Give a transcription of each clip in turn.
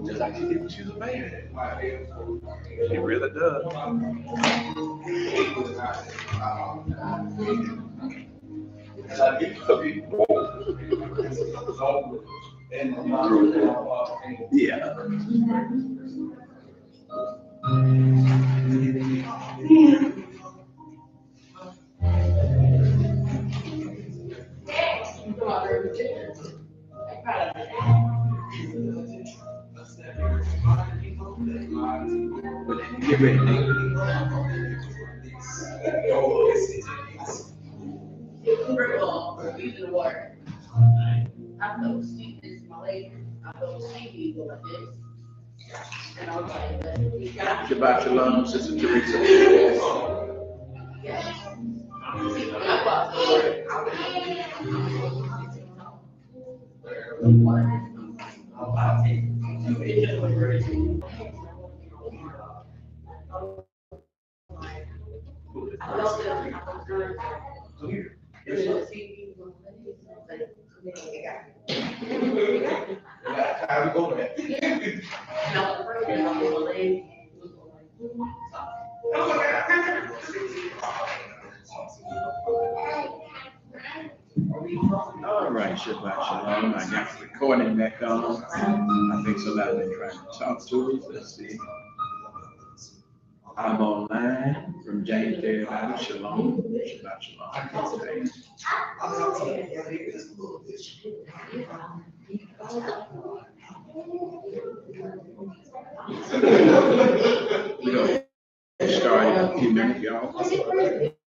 Just like she did when she was a baby. She really does. Yeah. Get ready, Nate. Using the water. I felt sweetness in my leg. I felt sleepy like this. And I was like, Shabbat shalom, Sister Teresa. yeah. How we go there? All right, Shabbat shalom. I got the recording back on. I think somebody's been trying to talk to us. Let's see. I'm online from James to everybody. Shalom. Shabbat shalom. We're going to start in a few minutes, y'all.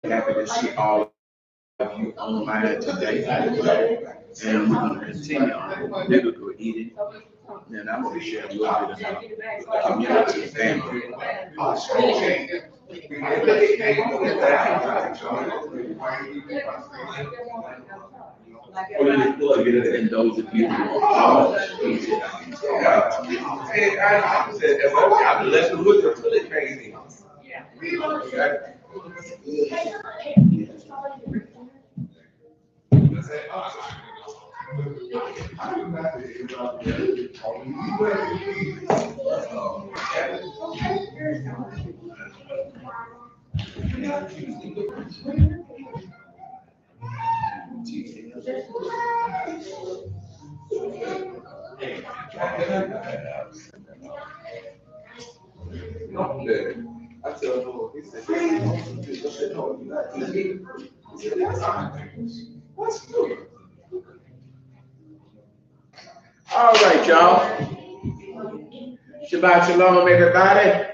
Happy to see all of you online today. And we're going to continue on biblical eating. And I'm going to share a little bit about the community family. And those of you who are all right, y'all. Shabbat shalom, everybody.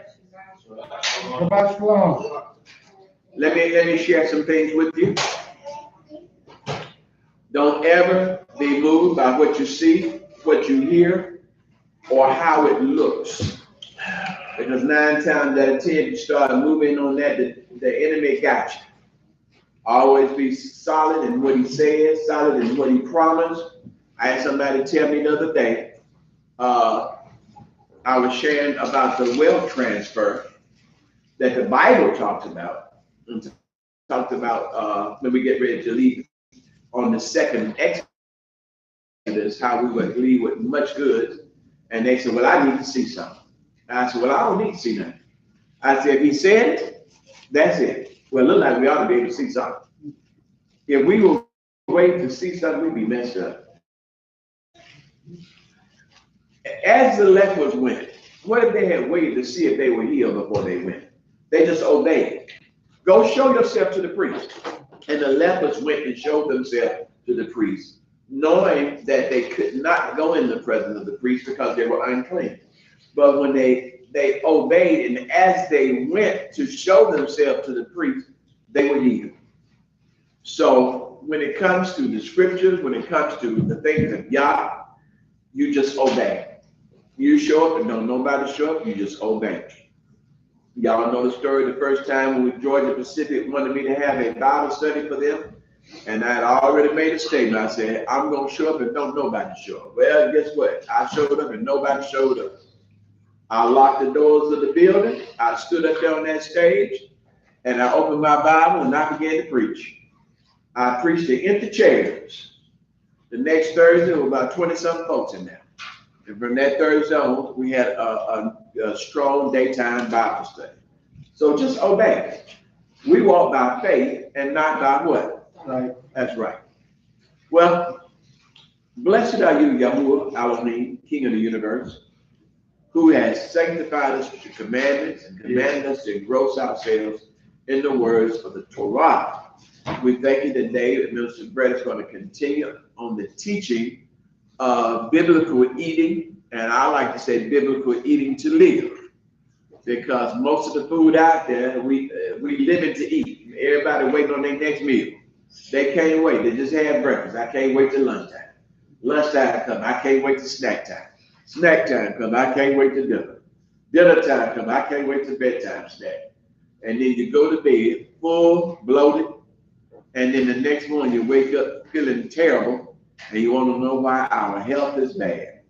Shabbat shalom. Let me share some things with you. Don't ever be moved by what you see, what you hear, or how it looks. Because 9 times out of 10, you start moving on that, the enemy got you. Always be solid in what he says, solid in what he promised. I had somebody tell me the other day, I was sharing about the wealth transfer that the Bible talks about. And talked about when we get ready to leave on the second Exodus, how we would leave with much goods. And they said, well, I need to see something. And I said, well, I don't need to see nothing. I said, if he said it, that's it. Well, it looks like we ought to be able to see something. If we were waiting to see something, we'd be messed up. As the lepers went, what if they had waited to see if they were healed before they went? They just obeyed. Go show yourself to the priest. And the lepers went and showed themselves to the priest, knowing that they could not go in the presence of the priest because they were unclean. But when they obeyed, and as they went to show themselves to the priest, they were healed. So when it comes to the scriptures, when it comes to the things of Yah, you just obey. You show up and don't nobody show up, you just obey. Y'all know the story the first time when Georgia Pacific wanted me to have a Bible study for them. And I had already made a statement. I said, I'm going to show up and don't nobody show up. Well, guess what? I showed up and nobody showed up. I locked the doors of the building. I stood up there on that stage and I opened my Bible and I began to preach. I preached to empty chairs. The next Thursday, there were about 20-something folks in there. And from that Thursday on, we had a strong daytime Bible study. So just obey. We walk by faith and not by what? Right. That's right. Well, blessed are you, Yahuah Elohim, King of the universe, who has sanctified us with your commandments and commanded us to engross ourselves in the words of the Torah. We thank you today that Minister Brett is going to continue on the teaching biblical eating, and I like to say biblical eating to live, because most of the food out there, we living to eat. Everybody waiting on their next meal. They can't wait. They just had breakfast. I can't wait till lunchtime. Lunchtime come. I can't wait till snack time. Snack time come. I can't wait till dinner. Dinner time come. I can't wait till bedtime snack. And then you go to bed full, bloated, and then the next morning you wake up feeling terrible. And you want to know why? Our health is bad.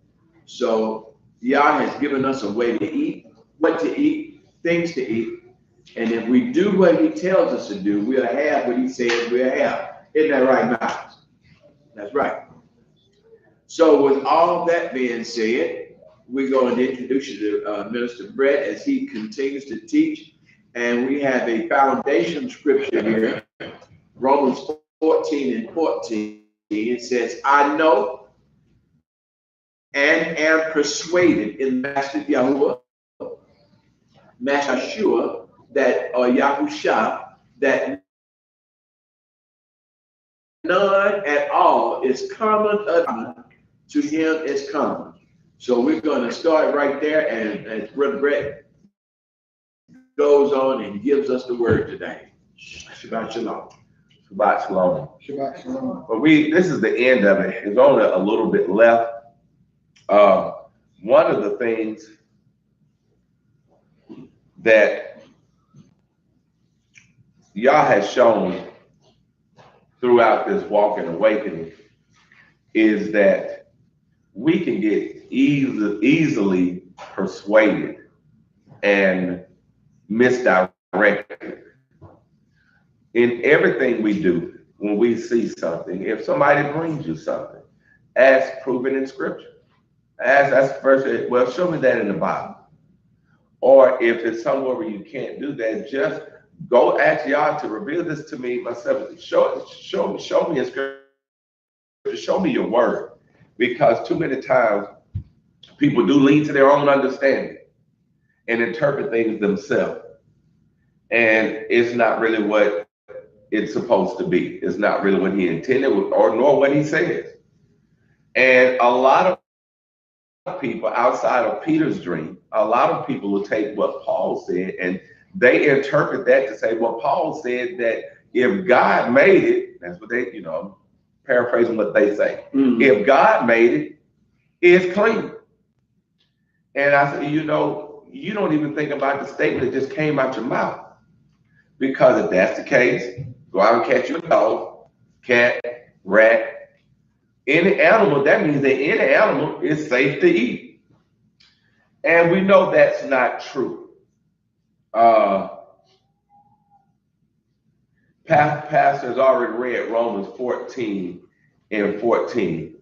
So Yah has given us a way to eat, what to eat, things to eat. And if we do what he tells us to do, we'll have what he says we'll have. Isn't that right, Miles? That's right. So with all that being said, we're going to introduce you to Minister Brett as he continues to teach. And we have a foundation scripture here, Romans 14:14. It says, I know and am persuaded in Master Yahuah, Master Yeshua, that, or Yahusha, that none at all is common to him is common. So we're going to start right there, and as Brother Brett goes on and gives us the word today. Shabbat Shalom. Shabbat Shalom. Shabbat Shalom. But this is the end of it. There's only a little bit left. One of the things that Yah has shown throughout this walk and awakening is that we can get easily persuaded and misdirected in everything we do. When we see something, if somebody brings you something, ask, proven in scripture. That's first, well, show me that in the Bible. Or if it's somewhere where you can't do that, just go ask Yah to reveal this to me myself. Show me in scripture, show me your word. Because too many times people do lean to their own understanding and interpret things themselves. And it's not really what it's supposed to be. It's not really what he intended or nor what he says. And a lot of people outside of Peter's dream, a lot of people will take what Paul said and they interpret that to say, well, Paul said that if God made it, that's what they, paraphrasing what they say. Mm-hmm. If God made it, it's clean. And I said, you don't even think about the statement that just came out your mouth. Because if that's the case, go out and catch you a dog, cat, rat, any animal. That means that any animal is safe to eat. And we know that's not true. Pastor has already read Romans 14 and 14.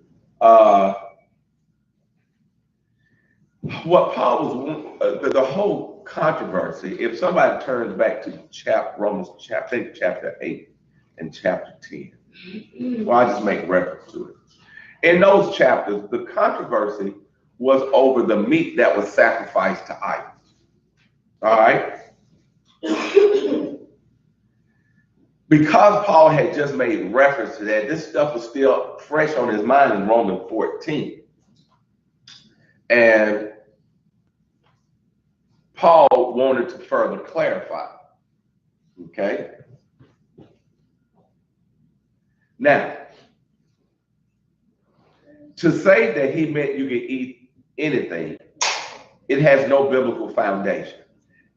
What Paul was, the whole controversy, if somebody turns back to Romans chapter 8 and chapter 10, well, I just make reference to it. In those chapters, the controversy was over the meat that was sacrificed to idols. All right? Because Paul had just made reference to that, this stuff was still fresh on his mind in Romans 14. And Paul wanted to further clarify. Okay? Now, to say that he meant you could eat anything, it has no biblical foundation.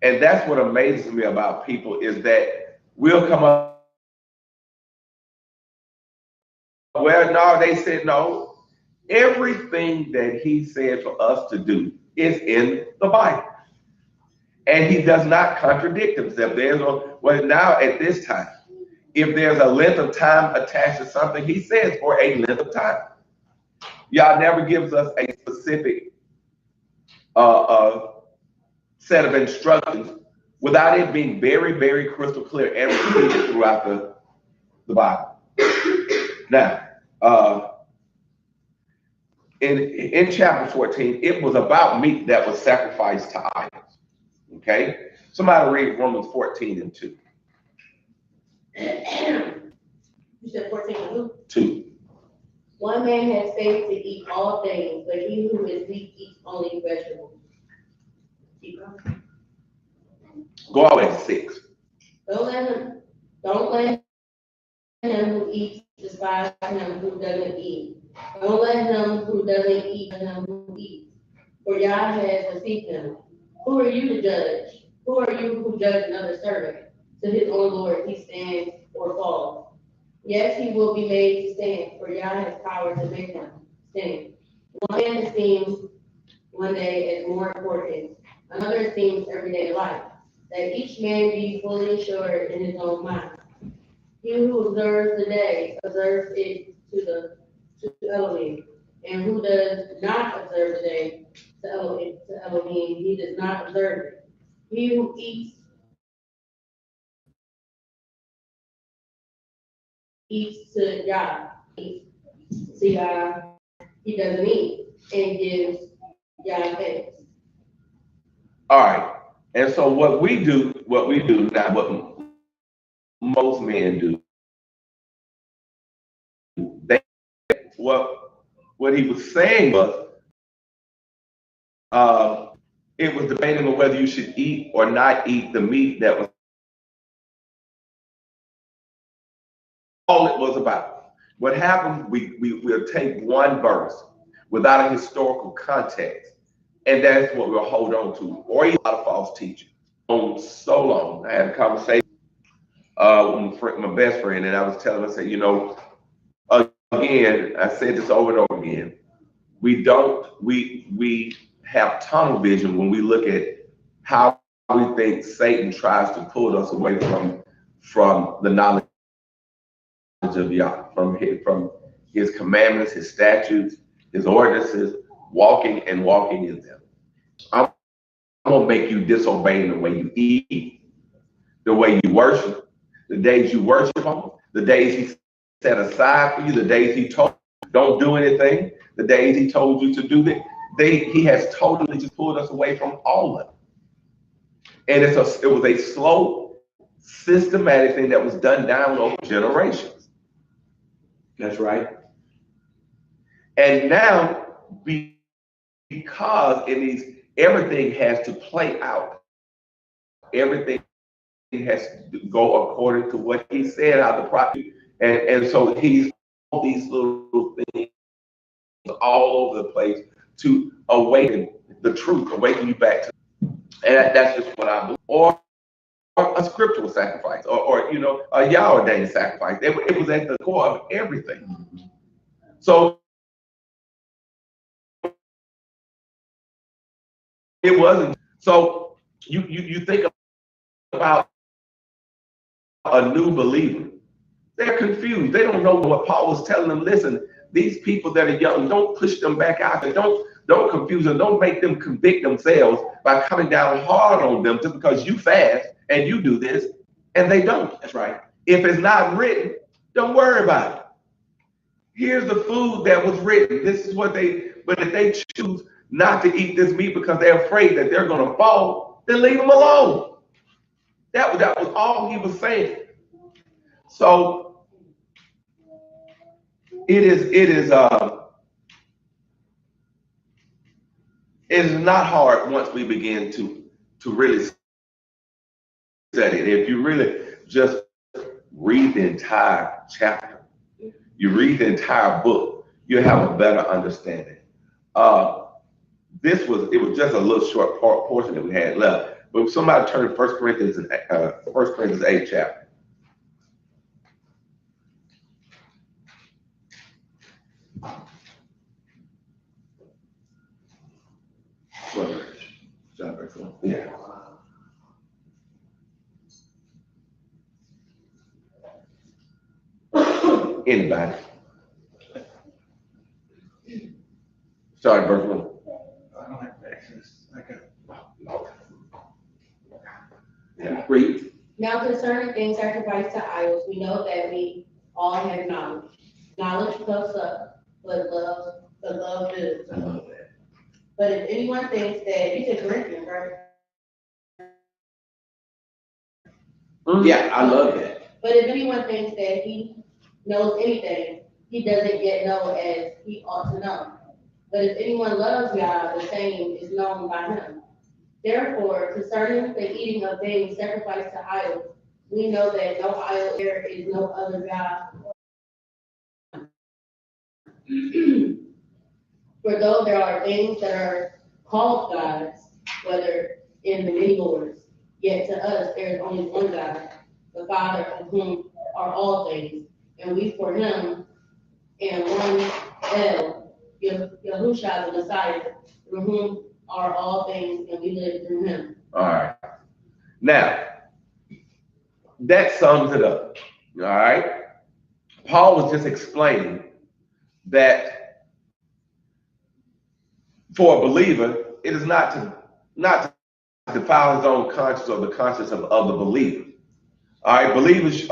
And that's what amazes me about people is that we'll come up, well, no, they said no. Everything that he said for us to do is in the Bible. And he does not contradict himself. Well, now at this time, if there's a length of time attached to something, he says for a length of time. Y'all never gives us a specific set of instructions without it being very, very crystal clear and repeated throughout the Bible. Now, in chapter 14, it was about meat that was sacrificed to idols. Okay? Somebody read Romans 14 and 2. You said 14 and who? 2. One man has faith to eat all things, but he who is weak eats only vegetables. Keep going. Go all the way to 6. Don't let him who eats despise him who doesn't eat. Don't let him who doesn't eat him who eats. For Yah has received him. Who are you to judge? Who are you who judge another servant? To his own Lord he stands or falls. Yes, he will be made to stand, for Yah has power to make him stand. One man esteems one day as more important, another esteems everyday life. That each man be fully assured in his own mind. He who observes the day observes it to Elohim, and who does not observe the day to Elohim, he does not observe it. He who eats to Yah, to Yah, he doesn't eat, and gives Yah thanks. All right. And so what we do now, what most men do, what he was saying was, it was debating on whether you should eat or not eat the meat that was all it was about. What happens, we'll take one verse without a historical context, and that's what we'll hold on to, or a lot of false teaching. So long, I had a conversation with my best friend, and I was telling him, I said, again, I said this over and over again, we have tunnel vision when we look at how we think Satan tries to pull us away from the knowledge of Yah, from his commandments, his statutes, his ordinances, walking in them. I'm gonna make you disobey the way you eat, the way you worship, the days you worship him, the days he set aside for you, the days he told you don't do anything, the days he told you to do that. He has totally just pulled us away from all of it. And it was a slow, systematic thing that was done down over generations. That's right. And now, because everything has to play out, everything has to go according to what he said, how the prophet, and so he's all these little things all over the place to awaken the truth, awaken you back to. And that's just what I believe. Or a scriptural sacrifice, or you know, a Yahuah sacrifice. It was at the core of everything. So it wasn't. So you think about a new believer. They're confused. They don't know what Paul was telling them. Listen, these people that are young, don't push them back out there. Don't confuse them. Don't make them convict themselves by coming down hard on them just because you fast and you do this and they don't. That's right. If it's not written, don't worry about it. Here's the food that was written. This is what but if they choose not to eat this meat because they're afraid that they're going to fall, then leave them alone. That was all he was saying. So it is not hard once we begin to really study it. If you really just read the entire chapter, you read the entire book, you have a better understanding. It was just a little short portion that we had left. But if somebody turn to 1 Corinthians 8 chapter. Yeah. Anybody? Start verse 1. I don't have access. I got Yeah. read. Now concerning things sacrificed to idols, we know that we all have knowledge. Knowledge puffs up, but love builds. I love that. But if anyone thinks that, you said Corinthians, right? Yeah, I love that. But if anyone thinks that he knows anything, he doesn't yet know as he ought to know. But if anyone loves Yah, the same is known by him. Therefore, concerning the eating of things sacrificed to idols, we know that no idol, there is no other God. For though there are things that are called gods, whether in the many lords, yet to us there is only one God, the Father of whom are all things, and we for him, and one El, Yahushua the Messiah, through whom are all things, and we live through him. All right. Now, that sums it up. All right. Paul was just explaining that for a believer, it is not to defile his own conscience or the conscience of other believers. All right, believers,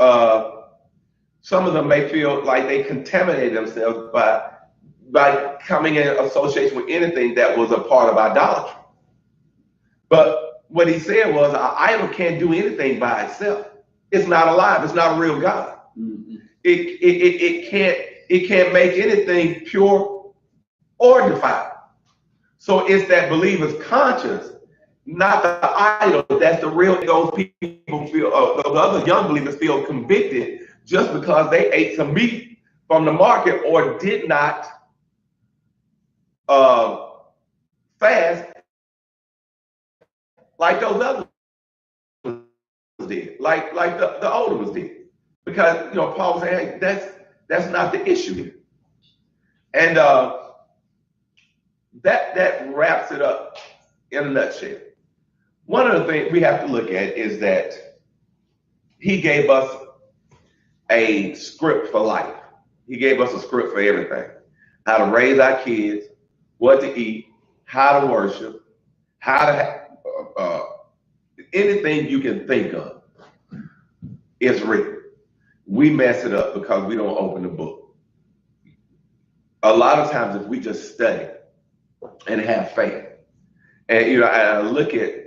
some of them may feel like they contaminate themselves by coming in association with anything that was a part of idolatry. But what he said was, an idol can't do anything by itself. It's not alive. It's not a real God. Mm-hmm. It can't make anything pure or defiled. So it's that believer's conscience, not the idol. That's the real. Those people feel. Those other young believers feel convicted just because they ate some meat from the market or did not fast like those others did, like the older ones did, because Paul was saying, hey, that's not the issue here, and that wraps it up in a nutshell. One of the things we have to look at is that he gave us a script for life. He gave us a script for everything: how to raise our kids, what to eat, how to worship, how to anything you can think of is written. We mess it up because we don't open the book. A lot of times, if we just study and have faith, and I look at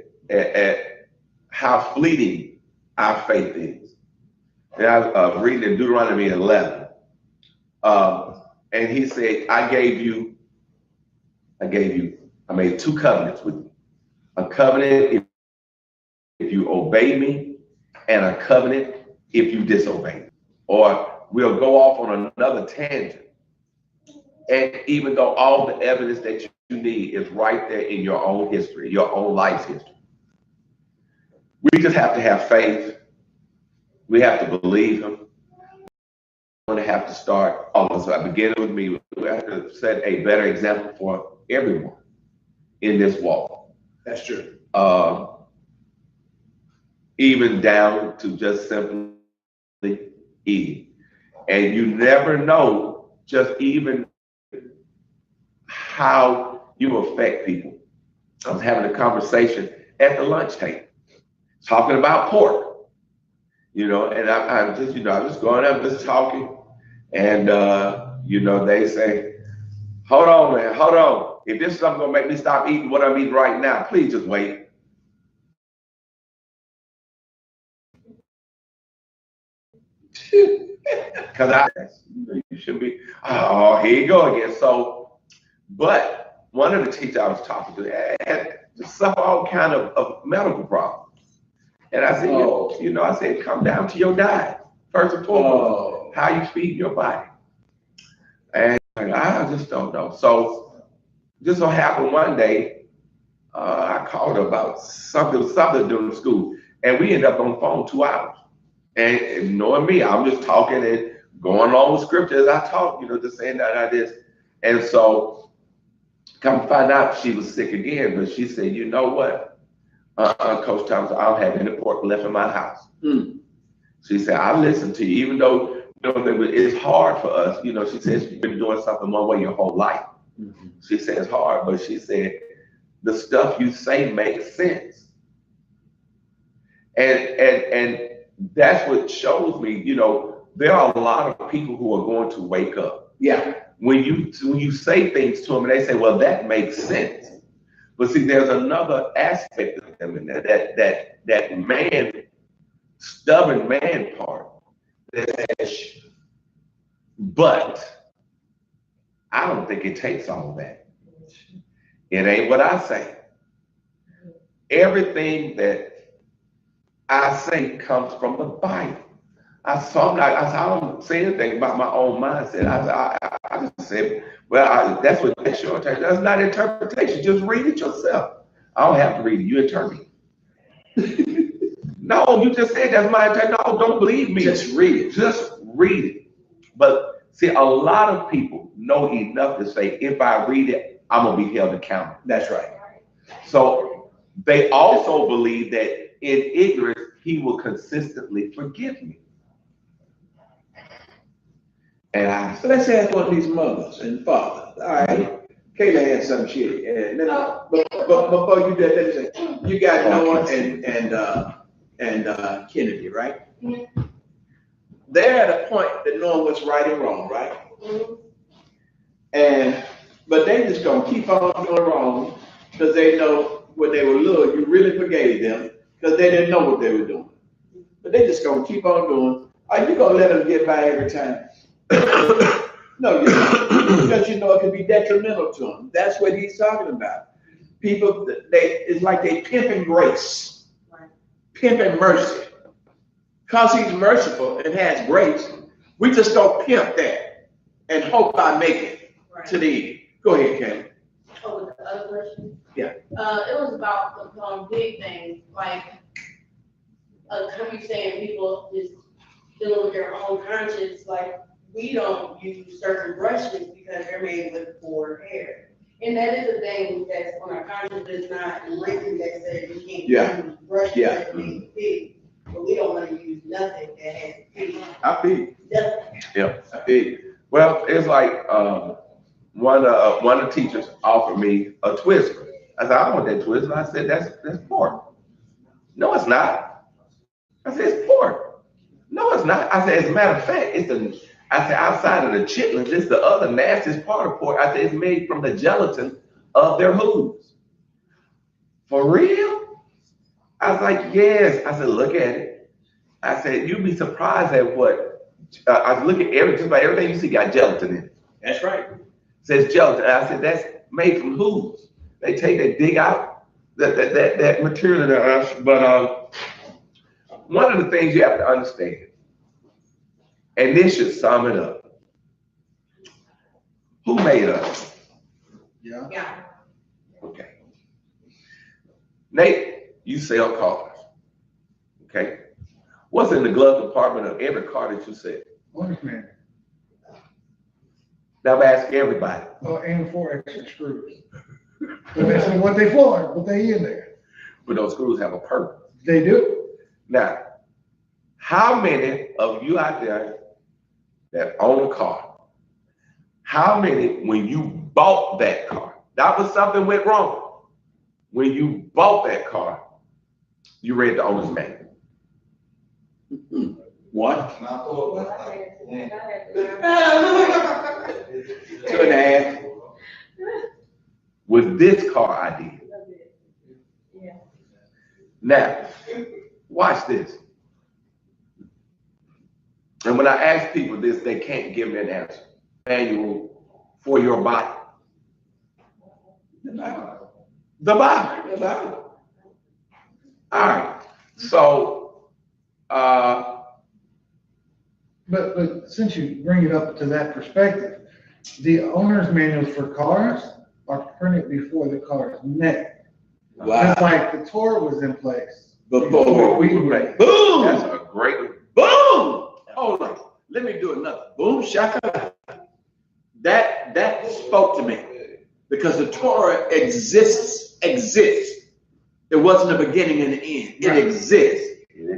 how fleeting our faith is. And I was reading in Deuteronomy 11, and he said, I made 2 covenants with you. A covenant if you obey me, and a covenant if you disobey me. Or we'll go off on another tangent. And even though all the evidence that you need is right there in your own history, your own life's history, We just have to have faith. We have to believe him. We're going to have to start all of us, beginning with me. We have to set a better example for everyone in this walk. That's true. Even down to just simply eating. And you never know just even how you affect people. I was having a conversation at the lunch table, talking about pork, and I'm just, I'm just going up, just talking. And, they say, hold on, man, hold on. If this is something gonna make me stop eating what I'm eating right now, please just wait. Because you should be, oh, here you go again. So, but one of the teachers I was talking to had suffered all kind of medical problems. And I said, I said, come down to your diet, first and foremost, how you feed your body. And I just don't know. So this will happen one day. I called her about something during school, and we ended up on the phone 2 hours. And knowing me, I'm just talking and going along with scripture as I talk, just saying that this. And so come to find out she was sick again, but she said, you know what, Coach Thomas, I don't have any pork left in my house. She said, I listened to you, even though it's hard for us. She says she's been doing something one way your whole life. She said it's hard, but she said the stuff you say makes sense. And that's what shows me, there are a lot of people who are going to wake up. Yeah. When you say things to them and they say, well, that makes sense. But see, there's another aspect of them in there, that man, stubborn man part. But I don't think it takes all that. It ain't what I say. Everything that I say comes from the Bible. I don't say anything about my own mindset. I just said, well, that's your interpretation. That's not interpretation. Just read it yourself. I don't have to read it. You interpret it. No, you just said that's my interpretation. No, don't believe me. Just read it. Just read it. But see, a lot of people know enough to say, if I read it, I'm going to be held accountable. That's right. So they also believe that in ignorance, he will consistently forgive me. And so let's ask one of these mothers and fathers. All right. Kayla had some shit. And but before you did that, let me say, you got Noah and Kennedy, right? Mm-hmm. They're at a point that knowing what's right and wrong, right? Mm-hmm. But they just gonna keep on doing wrong because they know when they were little, you really forgave them because they didn't know what they were doing. But they just gonna keep on doing. Are you gonna let them get by every time? No, you're not. Because it can be detrimental to them. That's what he's talking about. People, it's like they pimping grace, pimping mercy. Because he's merciful and has grace, we just don't pimp that and hope I make it to the end. Go ahead, Kay. Oh, with the other question? Yeah. It was about the big things, like how you saying people just dealing with their own conscience, like we don't use certain brushes because they're made with poor hair. And that is a thing that's on our conscience is not written that says you can't use brushes that make a pig. But we don't want to use nothing that has pig. I feel. Yeah, I feel. Well, it's like one of the teachers offered me a Twizzler. I said, I don't want that Twizzler. I said, that's pork. No, it's not. I said, it's pork. No, it's not. I said, as a matter of fact, outside of the chitlins, it's the other nastiest part of pork. I said, it's made from the gelatin of their hooves. For real? I was like, yes. I said, look at it. I said, you'd be surprised at what. I was looking at just about everything you see got gelatin in it. That's right. It says gelatin. I said, that's made from hooves. They dig out that material in there. But one of the things you have to understand, and this should sum it up. Who made us? Yeah. Okay. Nate, you sell cars. Okay. What's in the glove compartment of every car that you see? Owner's manual. Now I'm asking everybody. And 4 extra screws. Don't ask me what they for, but they in there. But those screws have a purpose. They do. Now, how many of you out there that own a car, how many, when you bought that car, that was something went wrong. When you bought that car, you read the owner's manual. What? 2.5. With this car I did. Now, watch this. And when I ask people this, they can't give me an answer. Manual for your body. The Bible. The Bible. The Bible. All right. So, But since you bring it up to that perspective, the owner's manuals for cars are printed before the car is made. Wow. It's like the Torah was in place. Before we were. Boom! that's a great one. Boom! Hold on. Let me do another. Boom, shaka. That spoke to me. Because the Torah exists. It wasn't the beginning and the end. It Right. exists.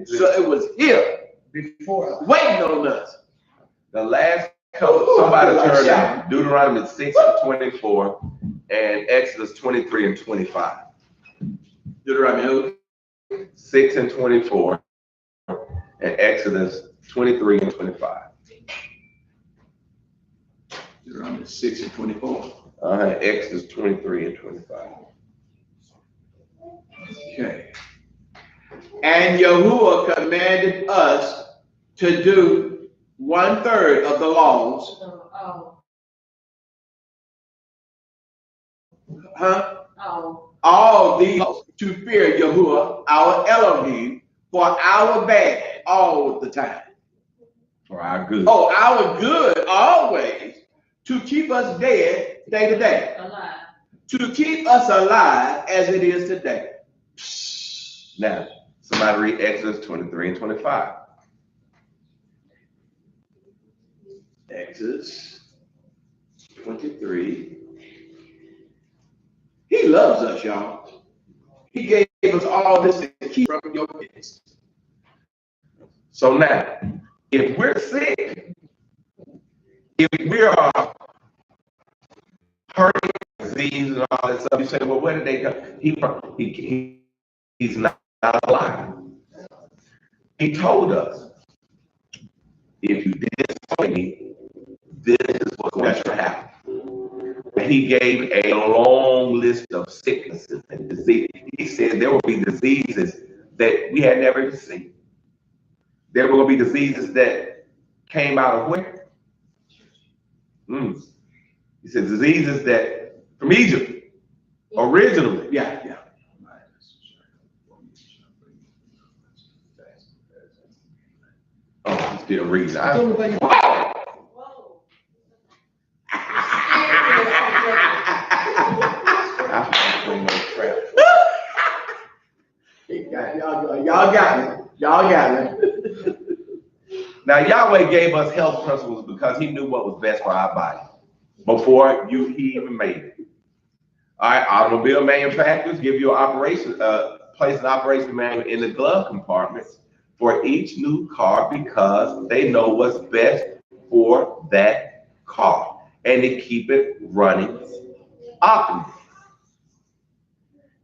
So it was here, Before us. waiting on us. The last couple, somebody turned out Deuteronomy 6 and 24 and Exodus 23 and 25. Deuteronomy 6 and 24 and Exodus 23 and 25. Deuteronomy 6 and 24. Exodus 23 and 25. Okay. And Yahuah commanded us to do 1/3 of the laws. All these to fear Yahuah, our Elohim, for our bad all the time. For our good. Oh, our good always, to keep us dead day to day. Alive. To keep us alive as it is today. Now, somebody read Exodus 23 and 25. Exodus 23. He loves us, y'all. He gave us all this to keep from your kids. So now, if we're sick, if we are hurting, disease, and all that stuff, you say, well, where did they come? He's not alive. He told us, if you disobey me, this is what's going to happen. And he gave a long list of sicknesses and diseases. He said there will be diseases that we had never seen. There will be diseases that came out of where? He said diseases that from Egypt, originally. Yeah. Oh, I'm still reading. Y'all got it. Now, Yahweh gave us health principles because he knew what was best for our body before he even made it. All right, automobile manufacturers give you place an operation manual in the glove compartments for each new car because they know what's best for that car and to keep it running optimally.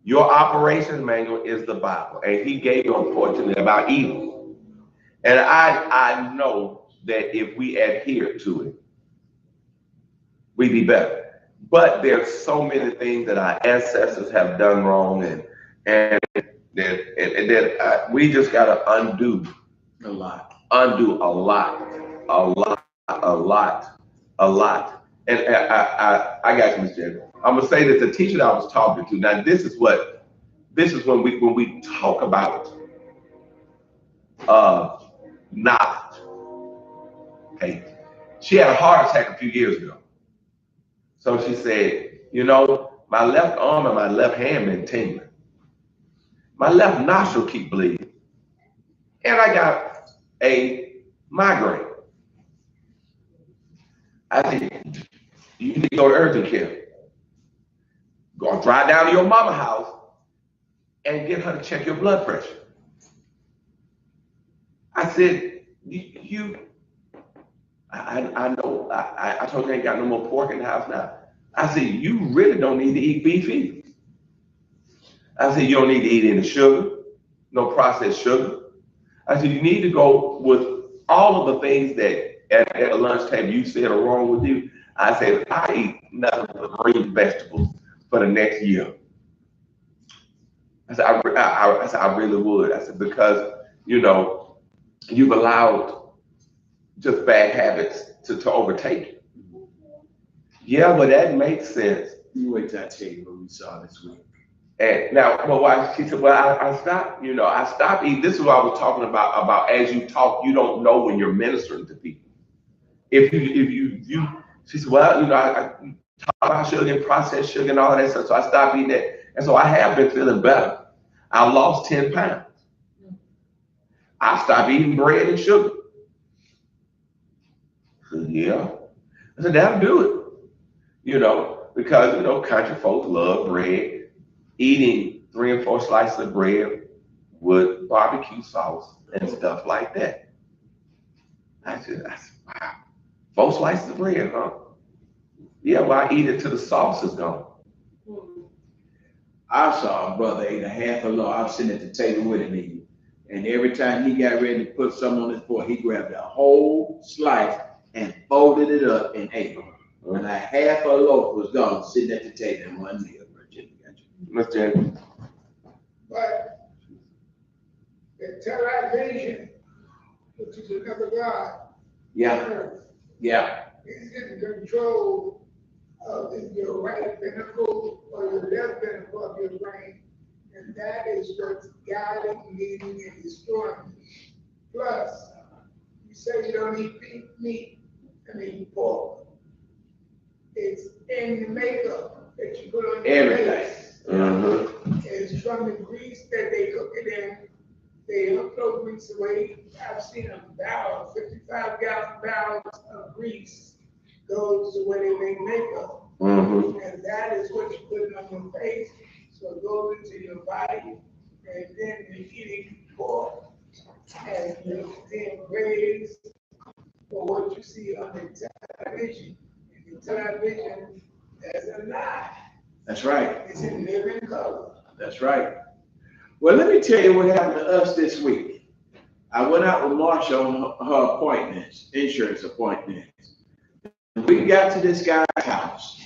Your operation manual is the Bible, and he gave you, unfortunately, about evil. And I know that if we adhere to it, we'd be better. But there's so many things that our ancestors have done wrong, and we just got to undo a lot. And I got you, Ms. Jen. I'm gonna say that the teacher that I was talking to. Now, this is when we talk about knowledge. Okay, she had a heart attack a few years ago. So she said, my left arm and my left hand been tingling. My left nostril keep bleeding. and I got a migraine. I said, you need to go to urgent care. Go drive down to your mama's house and get her to check your blood pressure. I said, I know, I told you I ain't got no more pork in the house now. I said, you really don't need to eat beef either. I said, you don't need to eat any sugar, no processed sugar. I said, you need to go with all of the things that at the lunch table you said are wrong with you. I said, I eat nothing but green vegetables for the next year. I said, I really would. I said, because, you know, you've allowed just bad habits to overtake you. Yeah, but that makes sense. You wait till I tell you what we saw this week. And now, my wife, she said, well, I stopped, you know, I stopped eating. This is what I was talking about as you talk, you don't know when you're ministering to people. If you, she said, well, you know, I talk about sugar and processed sugar and all that stuff, so I stopped eating that. And so I have been feeling better. I lost 10 pounds. I stopped eating bread and sugar. I said, yeah. I said, that'll do it. You know, because, you know, country folks love bread. Eating 3 and 4 slices of bread with barbecue sauce and stuff like that. I said, wow, 4 slices of bread, huh? Yeah, well, I eat it till the sauce is gone. I saw a brother ate a half a loaf. I was sitting at the table with him eating. And every time he got ready to put something on his fork, he grabbed a whole slice and folded it up and ate it. And a half a loaf was gone, sitting at the table in one meal. Mr. Jenkins. But the television, which is another God, Yeah, yeah. is in control of your right pinnacle or your left pinnacle of your brain. And that is what's guiding, leading, and destroying. Plus, you say you don't eat meat and eat pork. It's in the makeup that you put on your face. It's from the grease that they cook it in. They don't throw grease away. I've seen a barrel, 55-gallon barrels of grease goes to where they make makeup. And that is what you put on your face. So it goes into your body. And then you're eating pork. And you're being raised for what you see on the television. And the television is a lie. That's right. It's in living color. That's right. Well, let me tell you what happened to us this week. I went out with Marsha on her appointments, insurance appointments. We got to this guy's house,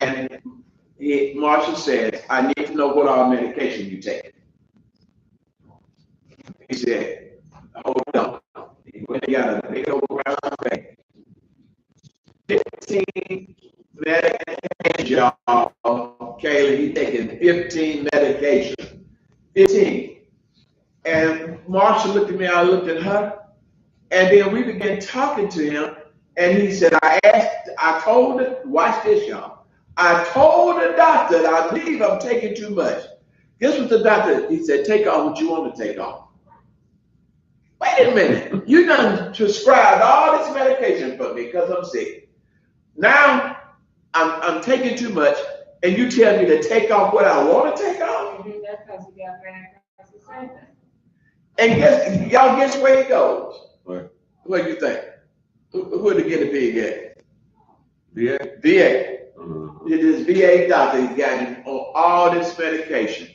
and Marsha says, I need to know what all medication you take. He said, hold on. He went and got a big old brown bag. 15 medications, y'all. Kayla, he's taking 15 medications. 15. And Marsha looked at me, I looked at her, and then we began talking to him, and he said, I told the, watch this, y'all. I told the doctor that I believe I'm taking too much. Guess what the doctor, he said, take off what you want to take off. Wait a minute, you done prescribed all this medication for me because I'm sick. Now I'm taking too much, and you tell me to take off what I want to take off? That's because you got bad. And guess where he goes? What do you think? Who to get a pig at? VA. VA. This VA doctor, he's got him on all this medication.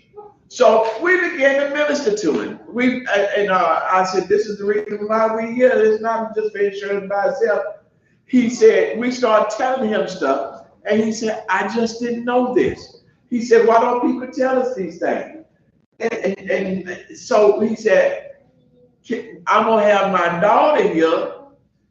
So we began to minister to him. I said, this is the reason why we're here. It's not just for insurance by itself. He said, we started telling him stuff, and he said, I just didn't know this. He said, why don't people tell us these things? And so he said, I'm going to have my daughter here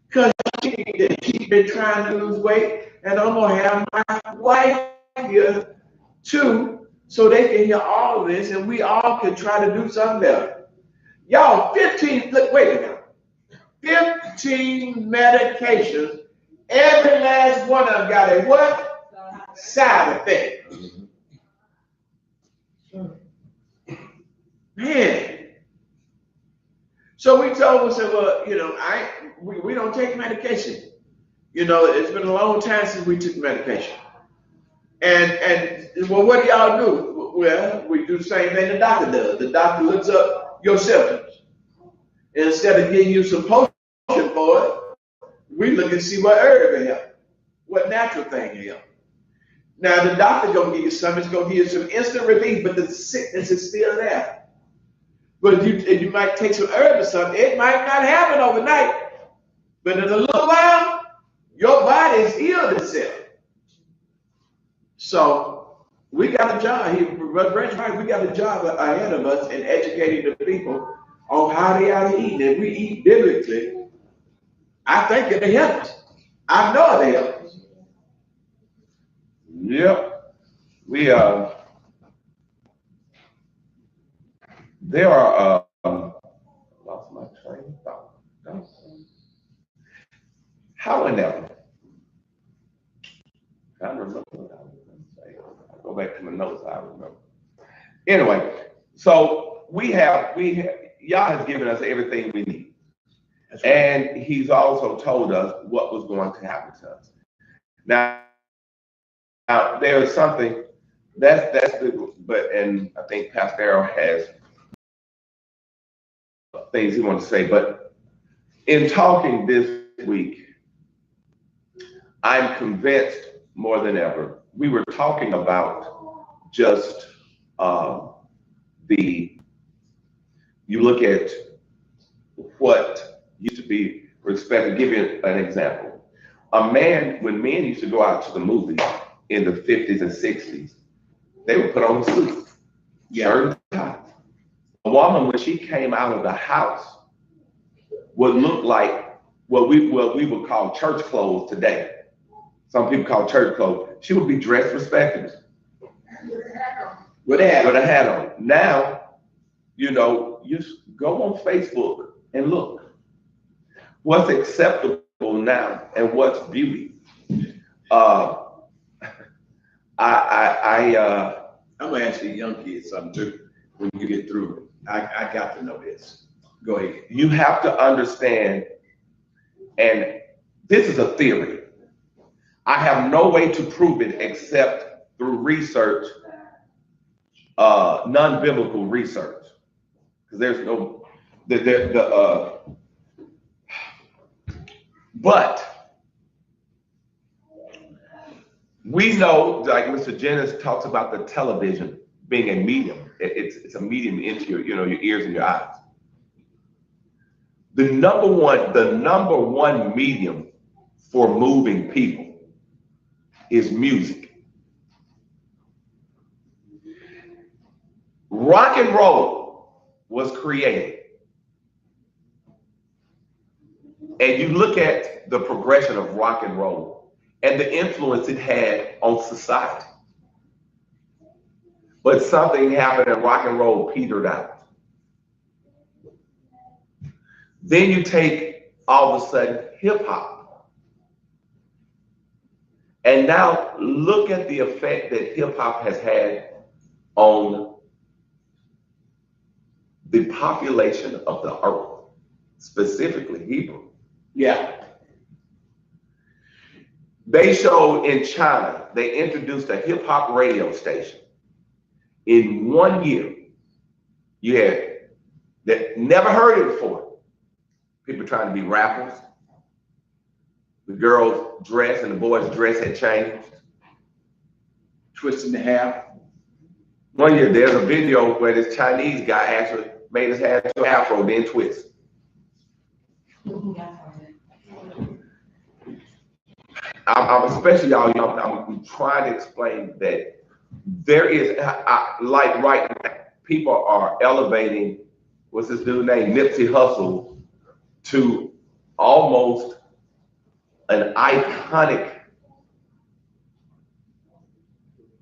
because she's been trying to lose weight, and I'm going to have my wife here too so they can hear all of this, and we all can try to do something better. Y'all, 15, look, wait a minute. 15 medications, every last one of them got a what? Side effect. Man, So we told him, said, well, you know, we don't take medication. You know, it's been a long time since we took medication. And well, what do y'all do? Well, we do the same thing the doctor does. The doctor looks up your symptoms. And instead of giving you some potion for it, we look and see what herb will help, what natural thing will help. Now the doctor gonna give you some, it's gonna give you some instant relief, but the sickness is still there. But you might take some herb or something, it might not happen overnight, but in a little while, your body has healed itself. So we got a job here, we got a job ahead of us in educating the people on how they ought to eat. And if we eat biblically, I think it'll help us. I know it'll help us. Yep. We there are lost my train of thought. How in that? I don't remember what I was going to say. I'll go back to my notes. I remember. Anyway, so we have Yah has given us everything we need. Right. And he's also told us what was going to happen to us. Now there is something that's the, but and I think Pastor Darrell has things he wants to say, but in talking this week, I'm convinced more than ever. We were talking about just you look at what used to be respected. Give you an example. When men used to go out to the movies in the 50s and 60s, they would put on a suit, shirt and tie. A woman, when she came out of the house, would look like what we would call church clothes today. Some people call church clothes. She would be dressed respectably. With a hat on. Now, you know, you go on Facebook and look. What's acceptable now and what's beauty? I'm gonna ask the young kids something too when you get through. I got to know this. Go ahead. You have to understand, and this is a theory. I have no way to prove it except through research, non-biblical research, because there's no but we know, like Mr. Jennings talks about the television being a medium. It's a medium into your ears and your eyes. The number one medium for moving people is music. Rock and roll was created. And you look at the progression of rock and roll and the influence it had on society. But something happened and rock and roll petered out. Then you take all of a sudden hip hop. And now look at the effect that hip hop has had on the population of the earth, specifically Hebrew. Yeah. They showed in China, they introduced a hip hop radio station. In 1 year, you had that never heard it before. People trying to be rappers. The girls' dress and the boys' dress had changed. Twisting the hair. 1 year, there's a video where this Chinese guy actually made his hair to afro, then twist. I'm especially y'all young. I'm trying to explain that there is like right now, people are elevating what's this dude named Nipsey Hussle to almost an iconic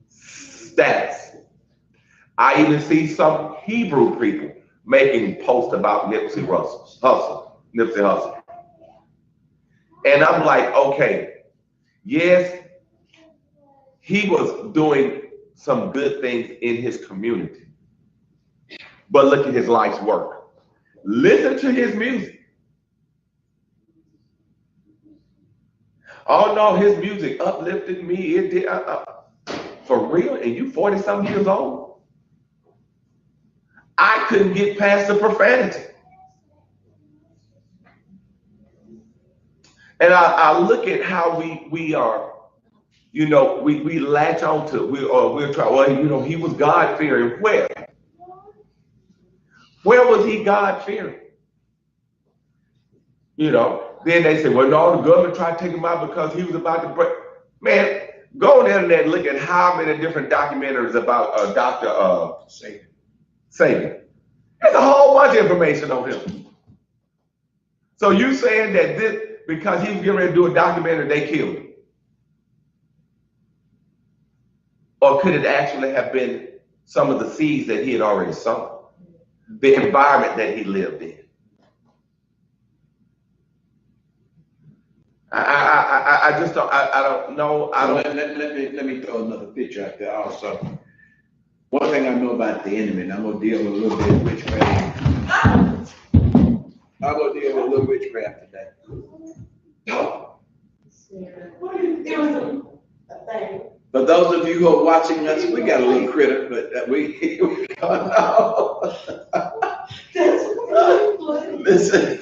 status. I even see some Hebrew people making posts about Nipsey Hussle. And I'm like, okay, yes, he was doing some good things in his community, but look at his life's work. Listen to his music. Oh no, his music uplifted me. It did. For real? And you 40-something years old? I couldn't get past the profanity. And I look at how we are, you know, we latch on to, we'll try, well, you know, he was God-fearing. Where? Where was he God-fearing? You know, then they say, well, no, the government tried to take him out because he was about to break. Man, go on the internet and look at how many different documentaries about Dr. Sagan. There's a whole bunch of information on him. So you saying that this, because he was getting ready to do a documentary, they killed him? Or could it actually have been some of the seeds that he had already sown? The environment that he lived in? I just don't, I don't know. Let me throw another picture out there also. One thing I know about the enemy, and I'm going to deal with a little bit of witchcraft. I'm going to deal with a little witchcraft today. For those of you who are watching us, we got a little critter, but we listen.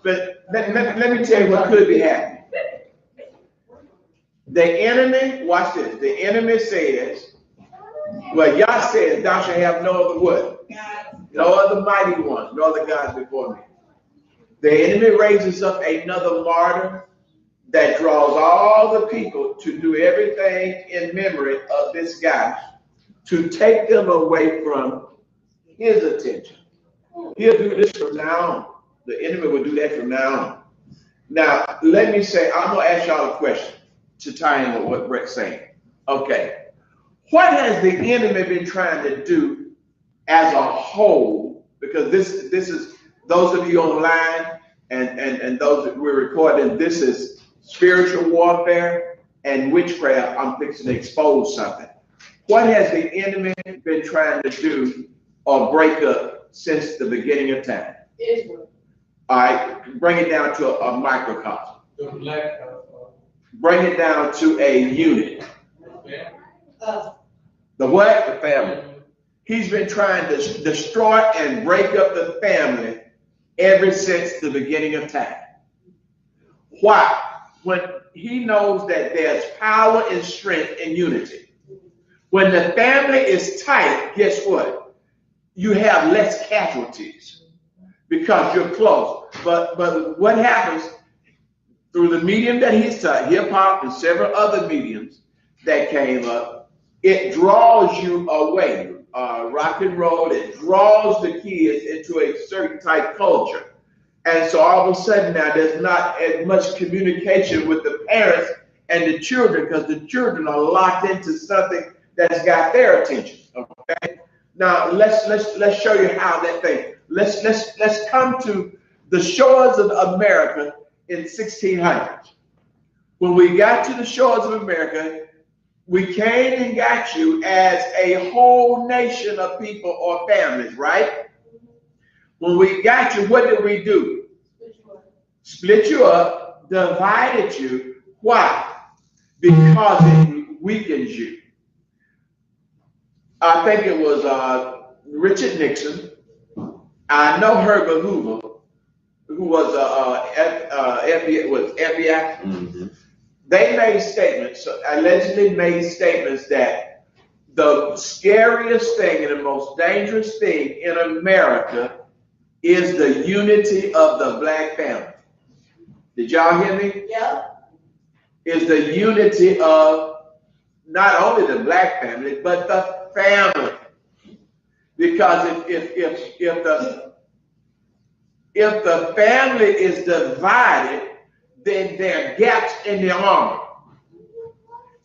But let me tell you what could be happening. The enemy, watch this. The enemy says, well, Yah says, thou shalt have no other what? No other mighty ones, no other gods before me. The enemy raises up another martyr that draws all the people to do everything in memory of this guy, to take them away from his attention. He'll do this from now on. The enemy will do that from now on. Now, let me say, I'm going to ask y'all a question to tie in with what Brett's saying. Okay. What has the enemy been trying to do as a whole? Because this is, those of you online and those that we're recording, this is spiritual warfare and witchcraft. I'm fixing to expose something. What has the enemy been trying to do or break up since the beginning of time? Israel. All right, bring it down to a microcosm. Bring it down to a unit. The what? The family. He's been trying to destroy and break up the family ever since the beginning of time. Why? When he knows that there's power and strength in unity. When the family is tight, guess what? You have less casualties because you're close. But what happens through the medium that he's taught, hip hop and several other mediums that came up, it draws you away. Rock and roll, it draws the kids into a certain type culture. And so all of a sudden now there's not as much communication with the parents and the children because the children are locked into something that's got their attention. Okay. Now let's show you how that thing. Let's come to the shores of America in 1600. When we got to the shores of America, we came and got you as a whole nation of people or families, right? When we got you, what did we do? Split you up, divided you. Why? Because it weakens you. I think it was Richard Nixon. I know Herbert Hoover, who was FBI. Mm-hmm. They made statements, allegedly made statements that the scariest thing and the most dangerous thing in America is the unity of the black family. Did y'all hear me? Yeah. Is the unity of not only the black family, but the family. Because if the family is divided, then there are gaps in the armor.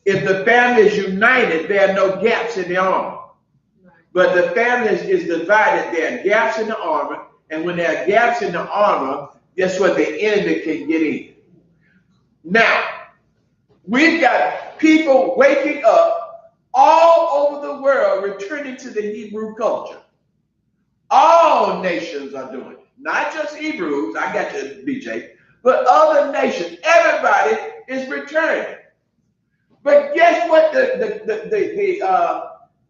If the family is united, there are no gaps in the armor. But the family is divided, there are gaps in the armor, and when there are gaps in the armor, guess what? The enemy can get in. Now, we've got people waking up all over the world, returning to the Hebrew culture. All nations are doing it. Not just Hebrews, I got you, BJ, but other nations. Everybody is returning. But guess what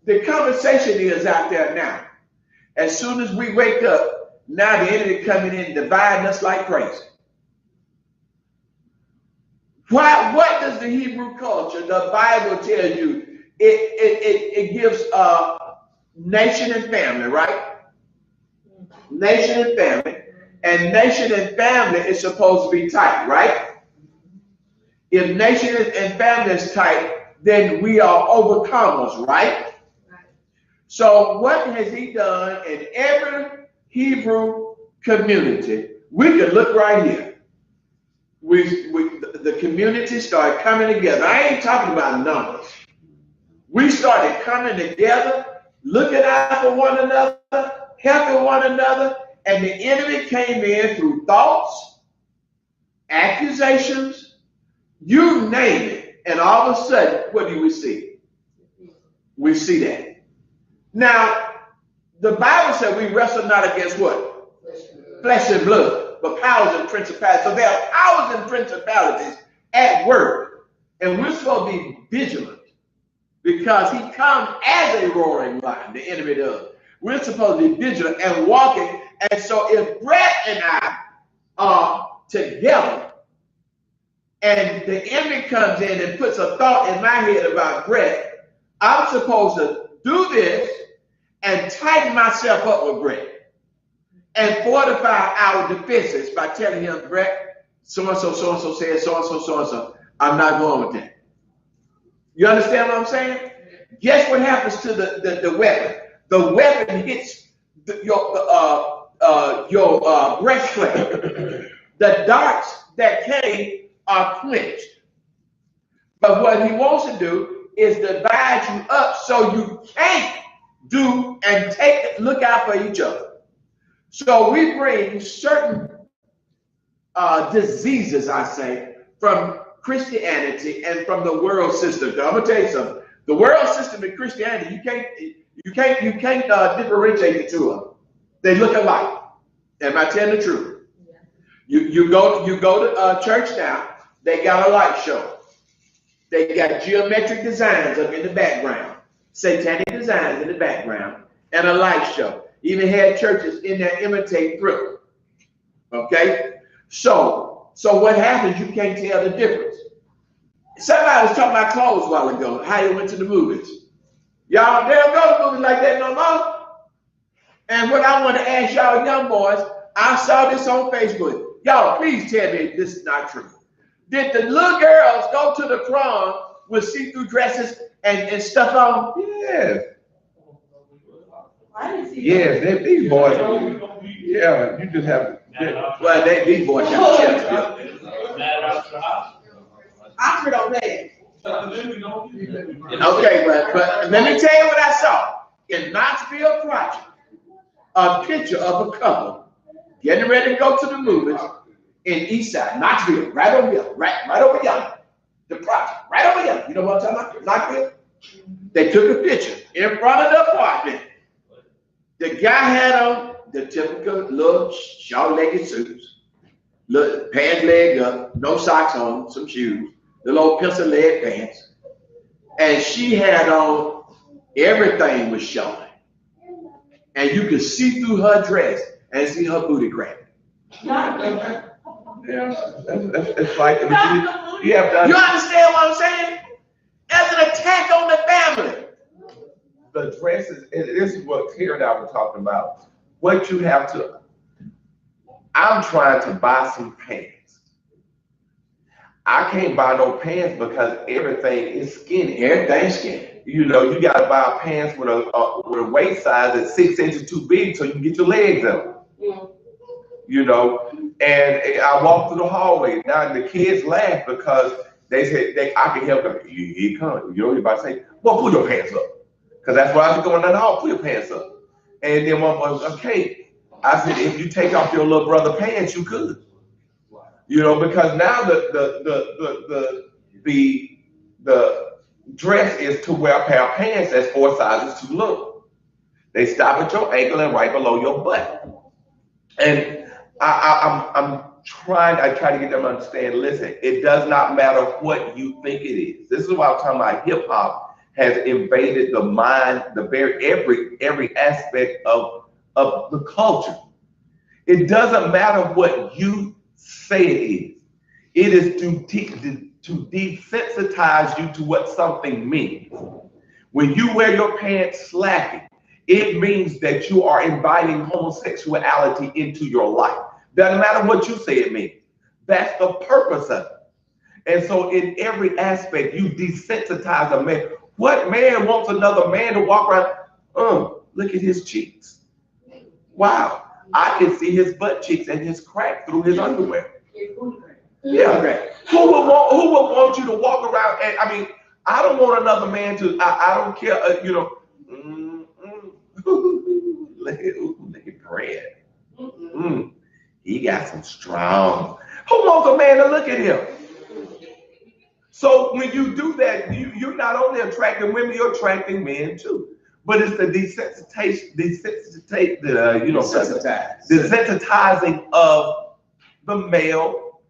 the conversation is out there now? As soon as we wake up, now the enemy coming in and dividing us like crazy. What does the Hebrew culture, the Bible tells you? It gives nation and family, right? Nation and family. And nation and family is supposed to be tight, right? If nation and family is tight, then we are overcomers, right? So what has he done in every Hebrew community? We can look right here. The community started coming together. I ain't talking about numbers. We started coming together, looking out for one another, helping one another, and the enemy came in through thoughts, accusations, you name it, and all of a sudden, what do we see? We see that. Now, the Bible said we wrestle not against what? Flesh and blood, but powers and principalities. So there are powers and principalities at work, and we're supposed to be vigilant because he comes as a roaring lion, the enemy does. We're supposed to be vigilant and walking. And so if Brett and I are together and the enemy comes in and puts a thought in my head about Brett, I'm supposed to do this and tighten myself up with Brett and fortify our defenses by telling him, Brett, so-and-so said, so-and-so. I'm not going with that. You understand what I'm saying? Guess what happens to the weapon? The weapon hits your breastplate. The darts that came are quenched. But what he wants to do is divide you up so you can't do and look out for each other. So we bring certain diseases, I say, from Christianity and from the world system. Now, I'm gonna tell you something. The world system and Christianity, you can't differentiate the two of them. They look alike. Am I telling the truth? Yeah. You go to church now. They got a light show. They got geometric designs up in the background, satanic designs in the background, and a light show. Even had churches in there imitate Thriller. Okay, so what happens? You can't tell the difference. Somebody was talking about clothes a while ago. How they went to the movies. Y'all, they don't go to movies like that no more. And what I want to ask y'all young boys, I saw this on Facebook. Y'all, please tell me this is not true. Did the little girls go to the prom with see-through dresses and stuff on? Yes. Yes, these boys. Yeah, you just have. Well, these boys got chefs. I don't know. Okay, but let me tell you what I saw in Knoxville Project. A picture of a couple getting ready to go to the movies in East Side, Knoxville, right over here, right over yonder. The project, right over here. You know what I'm talking about? Knoxville. They took a picture in front of the apartment. The guy had on the typical little short-legged suits, little pants leg up, no socks on, some shoes, little old pencil leg pants, and she had on everything was showing. And you could see through her dress and see her booty crack. Yeah, it's like you have to. You understand what I'm saying? As an attack on the family. The dresses, and this is what Terry and I were talking about. What you have to. I'm trying to buy some pants. I can't buy no pants because everything is skinny. Everything's skinny. You know, you got to buy pants with a waist size that's 6 inches too big so you can get your legs up. Yeah. You know, and I walked through the hallway. Now the kids laugh because they said I can help them. He come. You know, everybody say, well, pull your pants up. Because that's why I was going down the hall, pull your pants up. And then one was, okay. I said, if you take off your little brother pants, you could. You know, because now the dress is to wear a pair of pants that's 4 sizes too low. They stop at your ankle and right below your butt. And I'm trying, I try to get them to understand, listen, it does not matter what you think it is. This is why I'm talking about hip hop has invaded the mind, every aspect of the culture. It doesn't matter what you say it is. It is to desensitize you to what something means. When you wear your pants slacking, it means that you are inviting homosexuality into your life. Doesn't matter what you say it means. That's the purpose of it. And so in every aspect, you desensitize a man. What man wants another man to walk around? Look at his cheeks. Wow. I can see his butt cheeks and his crack through his underwear. Yeah. Who would want you to walk around? And I mean, I don't want another man to. I don't care. Look at Brad. He got some strong. Who wants a man to look at him? So when you do that, you're not only attracting women, you're attracting men too. But it's the desensitizing of the male.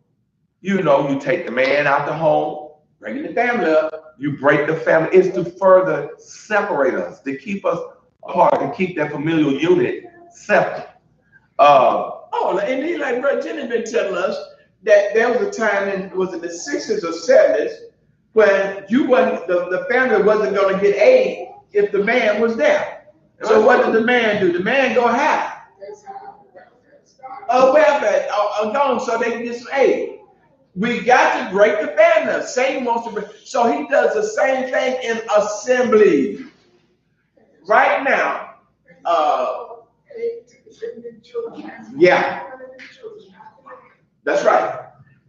You know, you take the man out the home, bringing the family up. You break the family. It's to further separate us, to keep us apart, to keep that familial unit separate. And then like Brother Jenny been telling us that there was a time in, was it the 60s or 70s, when the family wasn't going to get aid if the man was there. So what did the man do? The man go high. Welfare, gone so they can get some aid. We got to break the family. Satan wants to break. So he does the same thing in assembly. Right now, yeah, that's right.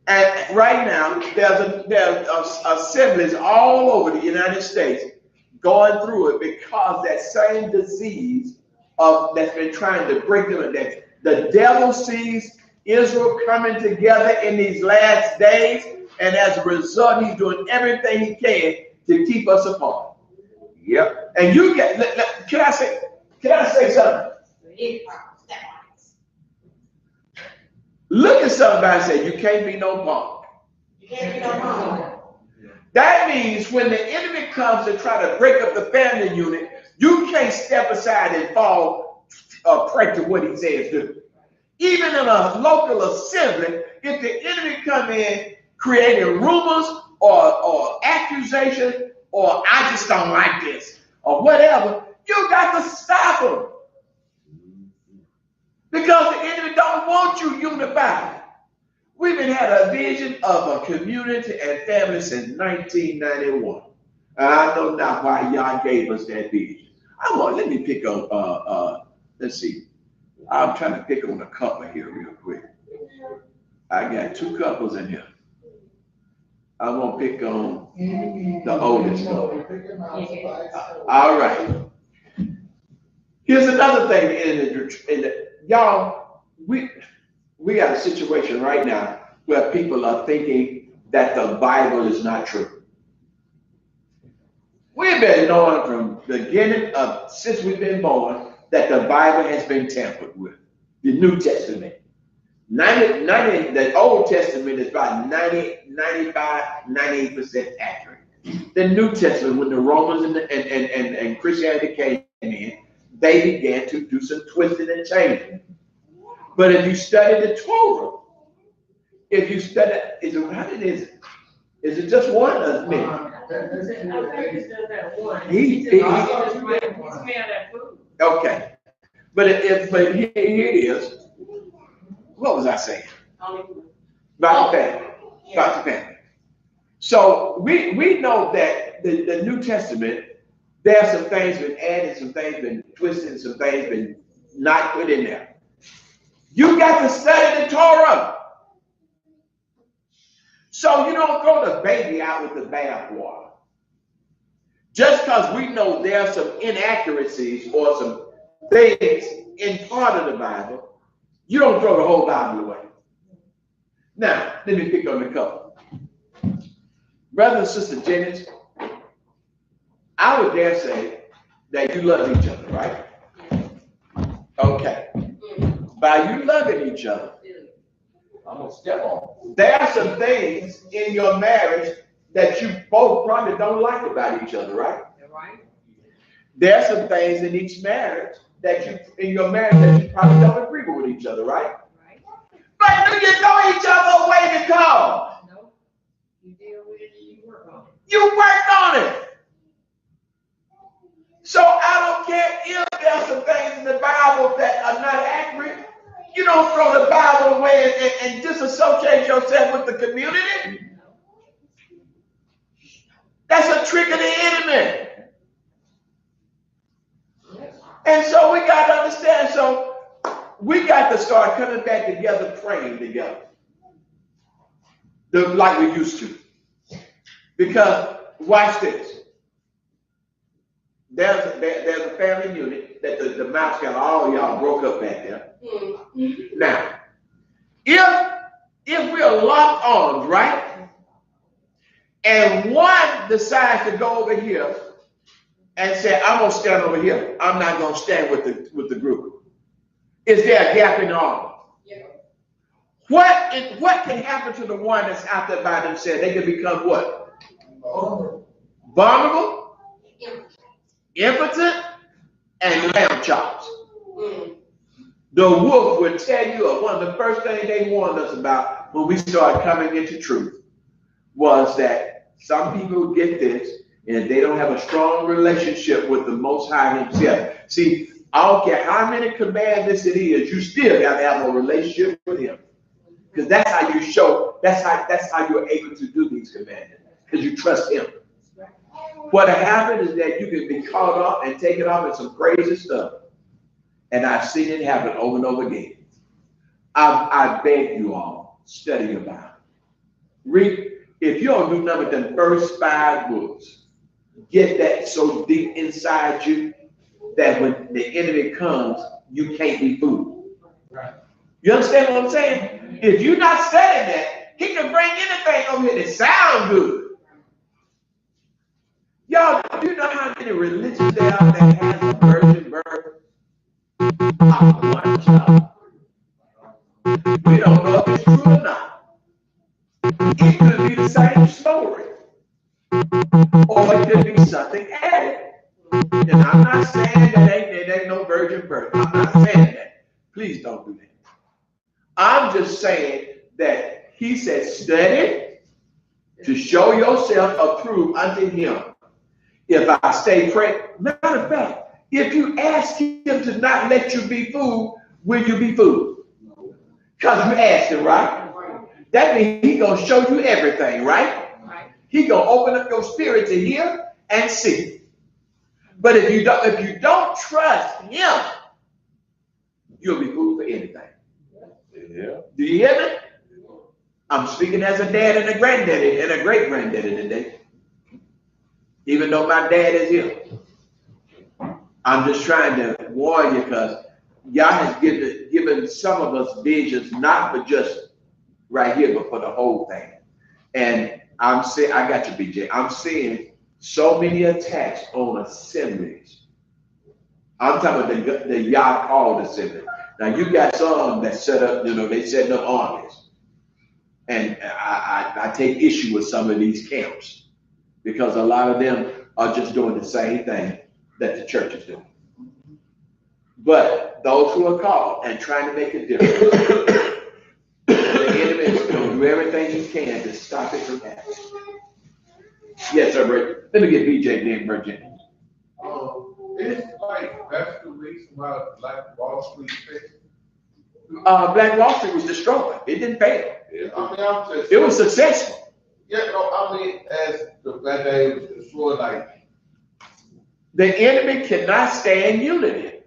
And right now, there's assemblies all over the United States going through it because that same disease that's been trying to break them. That the devil sees Israel coming together in these last days, and as a result, he's doing everything he can to keep us apart. Yep. And you get. Can I say something? Look at somebody and say, you can't be no punk. You can't be no punk. That means when the enemy comes to try to break up the family unit, you can't step aside and fall prey to what he says do. Even in a local assembly, if the enemy come in creating rumors or accusation or I just don't like this or whatever, you got to stop them. Because the enemy don't want you unified. We've been had a vision of a community and family since 1991. And I know now why y'all gave us that vision. Let me pick on, let's see. I'm trying to pick on a couple here real quick. I got two couples in here. I'm going to pick on the oldest one. All right. Here's another thing. Y'all, we got a situation right now where people are thinking that the Bible is not true. We've been knowing from the beginning since we've been born that the Bible has been tampered with. The New Testament. The Old Testament is about 95, 98% accurate. The New Testament, when the Romans and Christianity came in, they began to do some twisting and changing. But if you study the Torah, if you study, is it just one or many? Okay. But here it is. What was I saying? About the family. So we know that the New Testament, there are some things been added, some things been twisted, some things been not put in there. You got to study the Torah. So you don't throw the baby out with the bathwater. Just because we know there are some inaccuracies or some things in part of the Bible, you don't throw the whole Bible away. Now, let me pick on a couple. Brother and Sister Jennings, I would dare say that you love each other, right? Okay. By you loving each other. I'm gonna step on. There are some things in your marriage that you both probably don't like about each other, right? Right. There are some things in each marriage that in your marriage that you probably don't agree with each other, right? Right. But do you know each other away to call? No. You deal with it and you work on it. You worked on it. So I don't care if there are some things in the Bible that are not accurate. You don't throw the Bible away and disassociate yourself with the community. That's a trick of the enemy. And so we got to understand. So we got to start coming back together, praying together. Like we used to. Because, watch this. There's a family unit that the mouse got all y'all broke up back there. Now, if we're locked arms, right? And one decides to go over here and say, I'm gonna stand over here. I'm not gonna stand with the group. Is there a gap in the armor? Yeah. What can happen to the one that's out there by themselves? They can become what? Vulnerable, impotent, and lamb chops. The wolf would tell you one of the first things they warned us about when we started coming into truth was that some people get this and they don't have a strong relationship with the Most High Himself. See, I don't care how many commandments it is, you still got to have a relationship with Him. Because that's how you show, that's how you're able to do these commandments. Because you trust Him. What happens is that you can be caught up and taken off in some crazy stuff. And I've seen it happen over and over again. I beg you all, study about it. Read, if you don't do nothing but the first 5 books, get that so deep inside you that when the enemy comes, you can't be fooled. Right. You understand what I'm saying? If you're not studying that, he can bring anything over here that sounds good. Y'all, do you know how many religions there are that has a virgin birth? One child. We don't know if it's true or not. It could be the same story. Or it could be something added. And I'm not saying that there ain't no virgin birth. I'm not saying that. Please don't do that. I'm just saying that he said, study to show yourself approved unto him. If I stay praying, matter of fact, if you ask him to not let you be fooled, will you be fooled? Because you asked him, right? That means he's going to show you everything, right? He's going to open up your spirit to hear and see. But if you don't trust him, you'll be fooled for anything. Yeah. Do you hear me? I'm speaking as a dad and a granddaddy and a great granddaddy today. Even though my dad is here. I'm just trying to warn you because Yah has given some of us visions, not for just right here, but for the whole thing. And I'm saying, I got you, BJ. I'm seeing so many attacks on assemblies. I'm talking about the Yah called assembly. Now you got some that set up, they setting up armies. And I take issue with some of these camps because a lot of them are just doing the same thing that the church is doing. But those who are called and trying to make a difference, the enemy is going to do everything he can to stop it from happening. Yes, sir, Rick. Let me get BJ then, Virginia. It's like that's the reason why Black Wall Street failed. Black Wall Street was destroyed. It didn't fail. Yeah, I mean, I'm just. It was successful. Yeah, no, I mean, as the Black Day was destroyed, like. The enemy cannot stand unity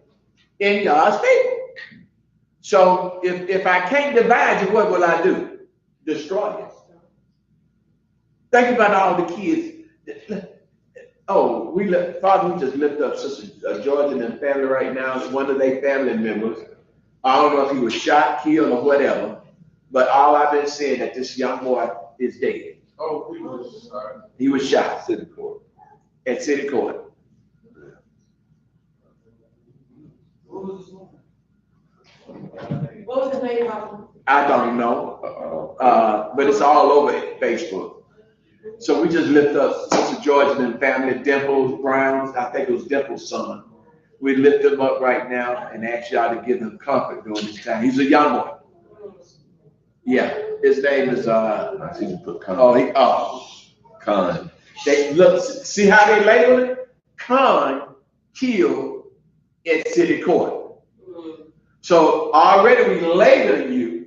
in God's people. So if I can't divide you, what will I do? Destroy you. Think about all the kids. Oh, Father, we just lift up Sister George and their family right now. It's one of their family members. I don't know if he was shot, killed, or whatever, but all I've been saying that this young boy is dead. Oh, he was shot at City Court. At City Court. I don't know, but it's all over Facebook. So we just lift up Sister George and family, Dimple Brown. I think it was Dimple's son. We lift him up right now and ask y'all to give him comfort during this time. He's a young boy. Yeah, his name is I see you put Khan. They look, see how they label it? Khan killed at city court. So already we labeling you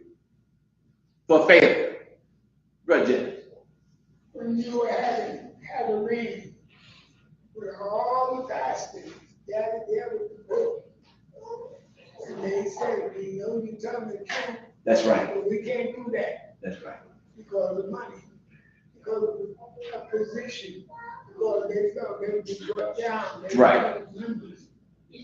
for failure. Brother Jimmy. When you had to read with all the pastors gathered there with the book, and they said, we know you telling the truth. That's right. But we can't do that. That's right. Because of money, because of a position, because they felt they would be brought down. They Right. Members.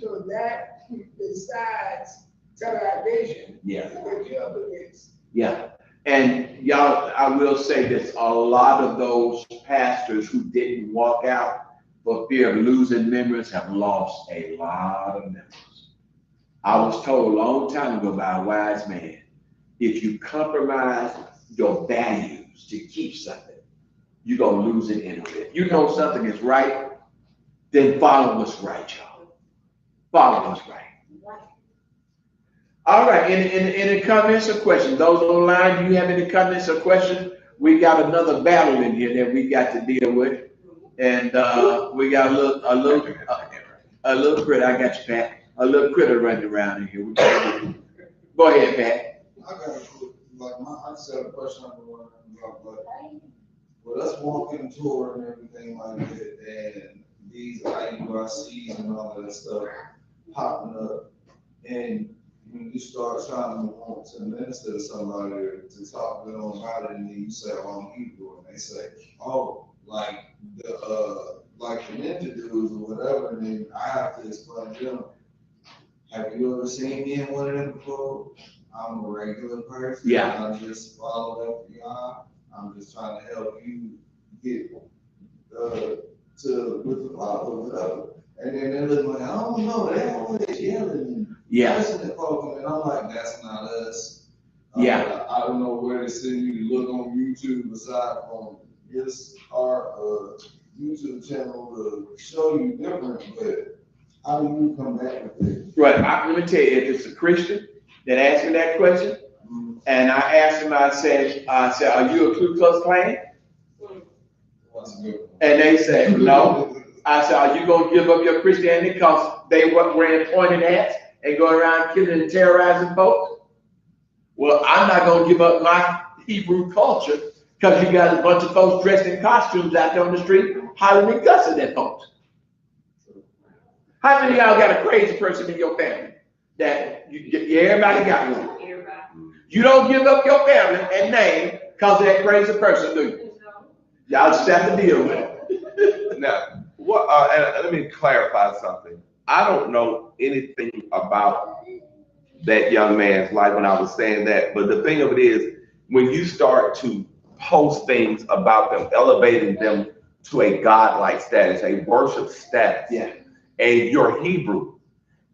So that, besides television, Yeah. that you're up against. Yeah. And y'all, I will say this, a lot of those pastors who didn't walk out for fear of losing members have lost a lot of members. I was told a long time ago by a wise man, if you compromise your values to keep something, you're going to lose it anyway. If you know something is right, then follow what's right, y'all. Follow what's right. All right, any comments or questions? Those online, do you have any comments or questions? We got another battle in here that we got to deal with. And we got a little critter. I got you, Pat. A little critter running around in here. Go ahead, Pat. I got I just got a question on the one but us walking tour and everything like that, and these IUICs and all of that stuff popping up, and when you start trying to want to minister to somebody or to talk to them about it, and then you say, oh, I'm Hebrew, and they say, oh, like the ninja dudes or whatever, and then I have to explain to them, have you ever seen me in one of them before? I'm a regular person. Yeah. I just follow FBI. I'm just trying to help you get with the Father, whatever. And then they're looking like, I don't know, they always yelling. Yeah. And I'm like, that's not us. Yeah. I don't know where to send you to look on YouTube aside from this our YouTube channel to show you different, but how do you come back with it? Right. Let me tell you, if it's a Christian that asked me that question, and I asked him, I said, are you a Ku Klux Klan? And they said, no. I said, are you going to give up your Christianity because they were wearing pointed hats and going around killing and terrorizing folks? Well, I'm not going to give up my Hebrew culture because you got a bunch of folks dressed in costumes out there on the street hollering and cussing at folks. How many of y'all got a crazy person in your family? That everybody got one. You don't give up your family and name because of that crazy person, do you? Y'all just have to deal with it. Now, and let me clarify something. I don't know anything about that young man's life when I was saying that, but the thing of it is, when you start to post things about them, elevating them to a godlike status, a worship status, yeah, and you're Hebrew,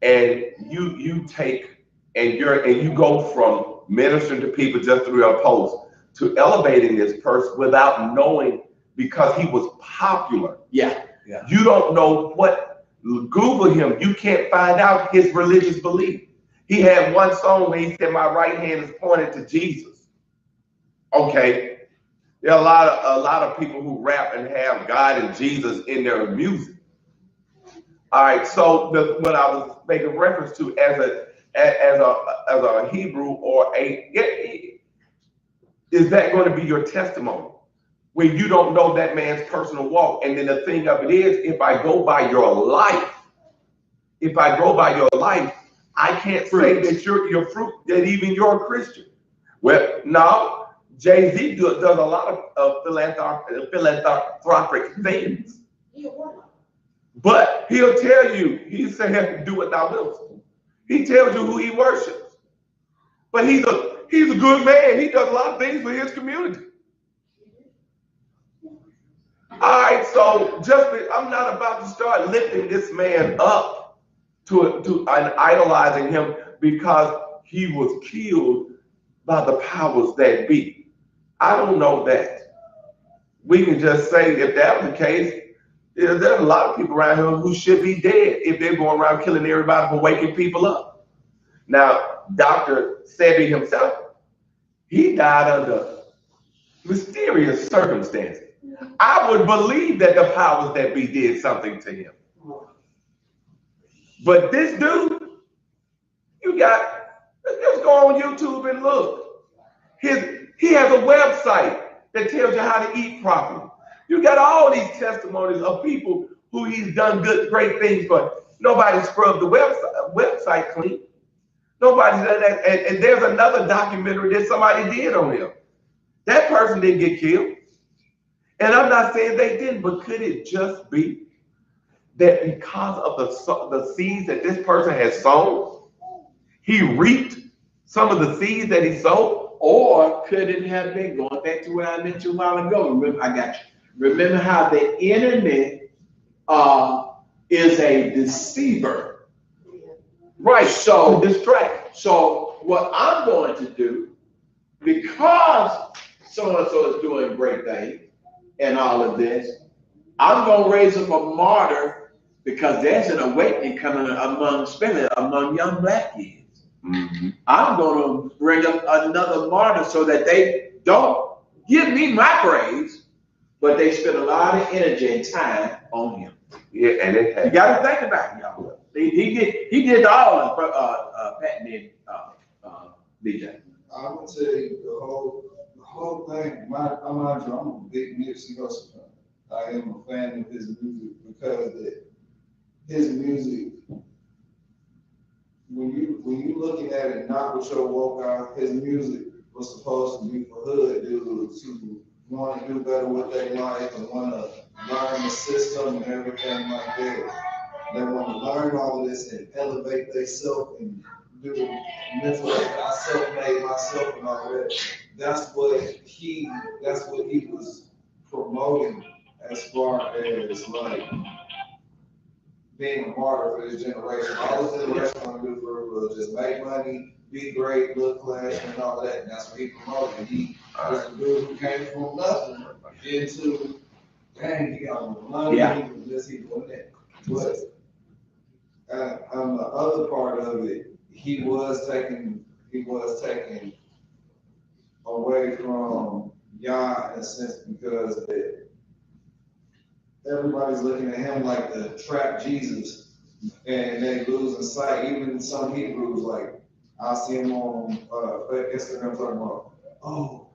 and you take and you go from ministering to people just through your post to elevating this person without knowing, because he was popular. Yeah. You don't know what. Google him. You can't find out his religious belief. He had one song where he said, "My right hand is pointed to Jesus." Okay, there are a lot of people who rap and have God and Jesus in their music. All right, so what I was making reference to as a Hebrew or is that going to be your testimony when you don't know that man's personal walk? And then the thing of it is, if I go by your life, I can't say that you're fruit, that even you're a Christian. Well, no, Jay-Z does a lot of philanthropic things. But he'll tell you, he said, do what thou wilt. He tells you who he worships. But he's a good man. He does a lot of things for his community. All right, so I'm not about to start lifting this man up to idolizing him because he was killed by the powers that be. I don't know that. We can just say if that was the case, there's a lot of people around here who should be dead if they're going around killing everybody for waking people up. Now, Dr. Sebi himself, he died under mysterious circumstances. I would believe that the powers that be did something to him. But this dude, just go on YouTube and look. He has a website that tells you how to eat properly. You got all these testimonies of people who he's done great things for. Nobody scrubbed the website clean. Nobody did that. And there's another documentary that somebody did on him. That person didn't get killed. And I'm not saying they didn't, but could it just be that because of the seeds that this person has sown, he reaped some of the seeds that he sowed? Or could it have been, going back to what I mentioned a while ago, remember, I got you. Remember how the enemy is a deceiver. Right, so distract. So what I'm going to do, because so-and-so is doing great things and all of this, I'm going to raise up a martyr because there's an awakening coming especially among young black kids. Mm-hmm. I'm going to bring up another martyr so that they don't give me my praise, but they spend a lot of energy and time on him. Yeah, and you got to think about it, y'all. He did all of patented DJ. I would say the whole thing. I'm a big Nipsey Hussle fan. I am a fan of his music because his music. When you looking at it, not with your woke eye, his music was supposed to be for hood dudes who want to do better with their life and want to learn the system and everything like that. They want to learn all of this and elevate themselves and do mental. I self-made myself and all that. That's what he was promoting as far as like being a martyr for this generation. All this generation want to do for it was just make money, be great, look flashy, and all that. And that's what he promoted. He was a dude who came from nothing into, dang, he got more money, he was doing that. But on the other part of it, he was taking away from Yah in a sense because everybody's looking at him like the trap Jesus, and they losing sight. Even some Hebrews, like I see him on Instagram talking about, oh,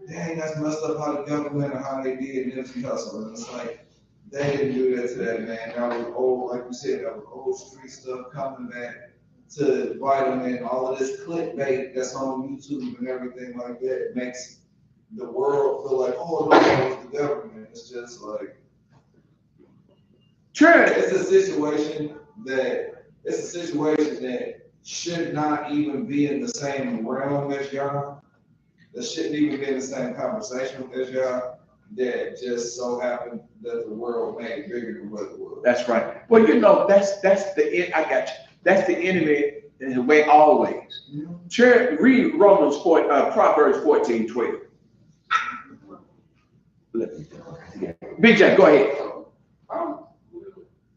dang, that's messed up how the government and how they did Nipsey Hussle. And it's like they didn't do that to that man. That was old, like you said, that was old street stuff coming back to bite him, and all of this clickbait that's on YouTube and everything like that makes the world feel like, oh no, that was the government. It's just like. Sure. It's a situation that should not even be in the same realm as y'all. That shouldn't even be in the same conversation as y'all. That just so happened that the world made it bigger than what it was. That's right. Well, you know, that's the I got you. That's the enemy in the way always. Sure. Read Proverbs 14:12. BJ, go ahead.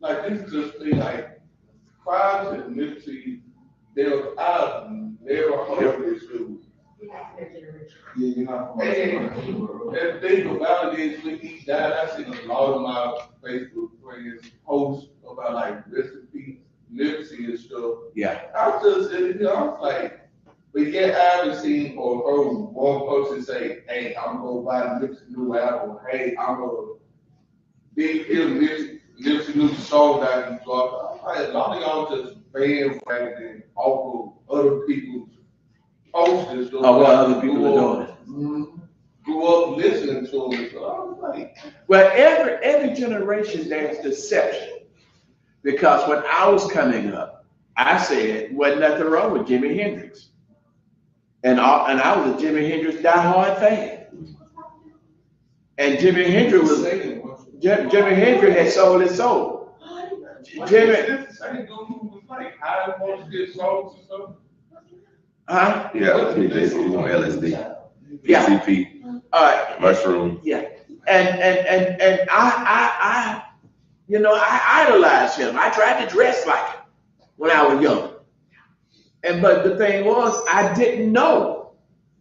Like this just thing like Christ and Nipsey, I've never heard this dude. Yeah, you're not from and the thing about it is when he died, I seen a lot of my Facebook friends post about like rest in peace, Nipsey and stuff. Yeah. I was like, but yet I haven't seen or heard one person say, hey, I'm gonna buy Nipsey new album, hey, I'm gonna big kill Nipsey new song that he dropped. A lot of y'all just bandwagon off of other people's posters. What other people are doing. Grew up listening to him. So I was like, well, every generation there's deception. Because when I was coming up, I said wasn't nothing wrong with Jimi Hendrix. And I was a Jimi Hendrix diehard fan. And Jimi Hendrix had sold his soul. Jimi, same dude who was like, I want to get songs and stuff. Huh? Yeah, LSD, Yeah. PCP, mushroom. Yeah. And I I idolized him. I tried to dress like him when I was young. But the thing was, I didn't know.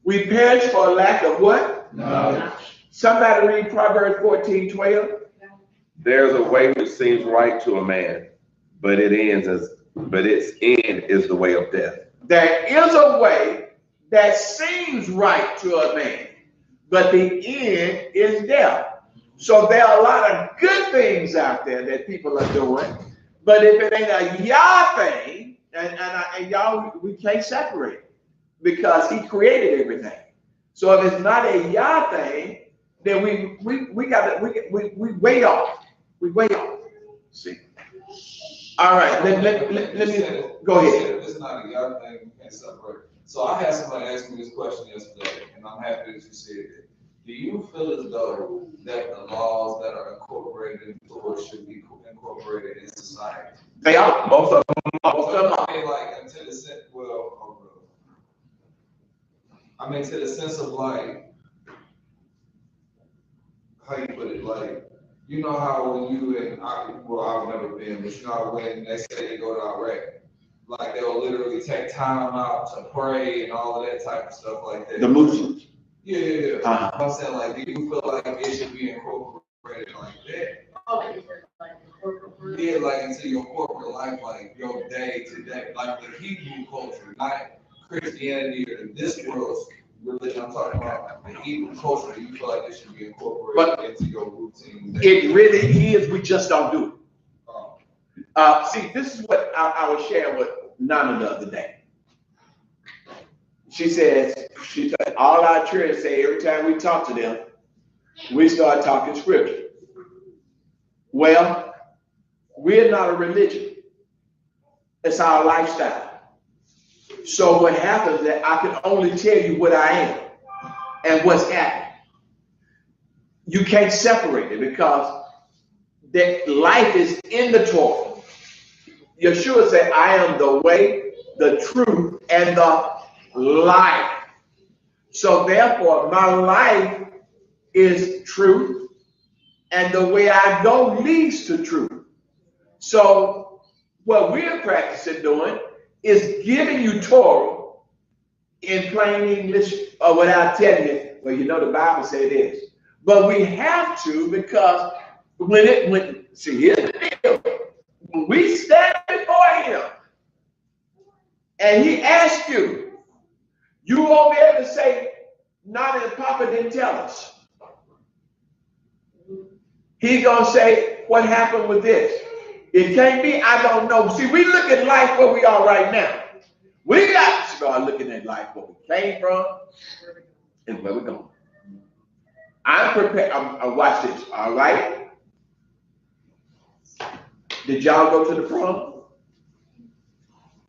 We perish for a lack of what? Knowledge. Somebody read Proverbs 14:12. There's a way which seems right to a man, but its end is the way of death. There is a way that seems right to a man, but the end is death. So there are a lot of good things out there that people are doing, but if it ain't a Yah thing, and y'all, we can't separate it because He created everything. So if it's not a Yah thing, then we wait off. We wait off. See. All right. Let me go ahead. It's not a Yah thing. We can't separate. So I had somebody ask me this question yesterday, and I'm happy that you said it. Do you feel as though that the laws that are incorporated into Torah should be incorporated in society? They are. Most of them. I mean, like, into the sense, I mean, to the sense of like, how you put it, like, you know how when you and I've never been, but you know how when they say they go to Iraq, like they'll literally take time out to pray and all of that type of stuff like that. The Muslims. Yeah. I'm saying, like, do you feel like it should be incorporated like that? Yeah, like into your corporate life, like your day to day, like the Hebrew culture, not Christianity or this world's religion. I'm talking about the Hebrew culture. Do you feel like it should be incorporated into your routine? It really is. We just don't do it. See, this is what I was sharing with Nana the other day. She said, all our children say every time we talk to them, we start talking scripture. Well, we're not a religion. It's our lifestyle. So what happens is that I can only tell you what I am and what's happening. You can't separate it because that life is in the Torah. Yeshua said, I am the way, the truth, and the life. So therefore, my life is truth, and the way I go leads to truth. So what we're practicing doing is giving you Torah in plain English or without telling you, well, you know the Bible said this. But we have to because here's the deal. When we stand before Him and He asks you, you won't be able to say, not as Papa didn't tell us. He's going to say, what happened with this? It can't be, I don't know. See, we look at life where we are right now. We got to start looking at life where we came from and where we're going. I'm prepared. Watch this, all right? Did y'all go to the prom?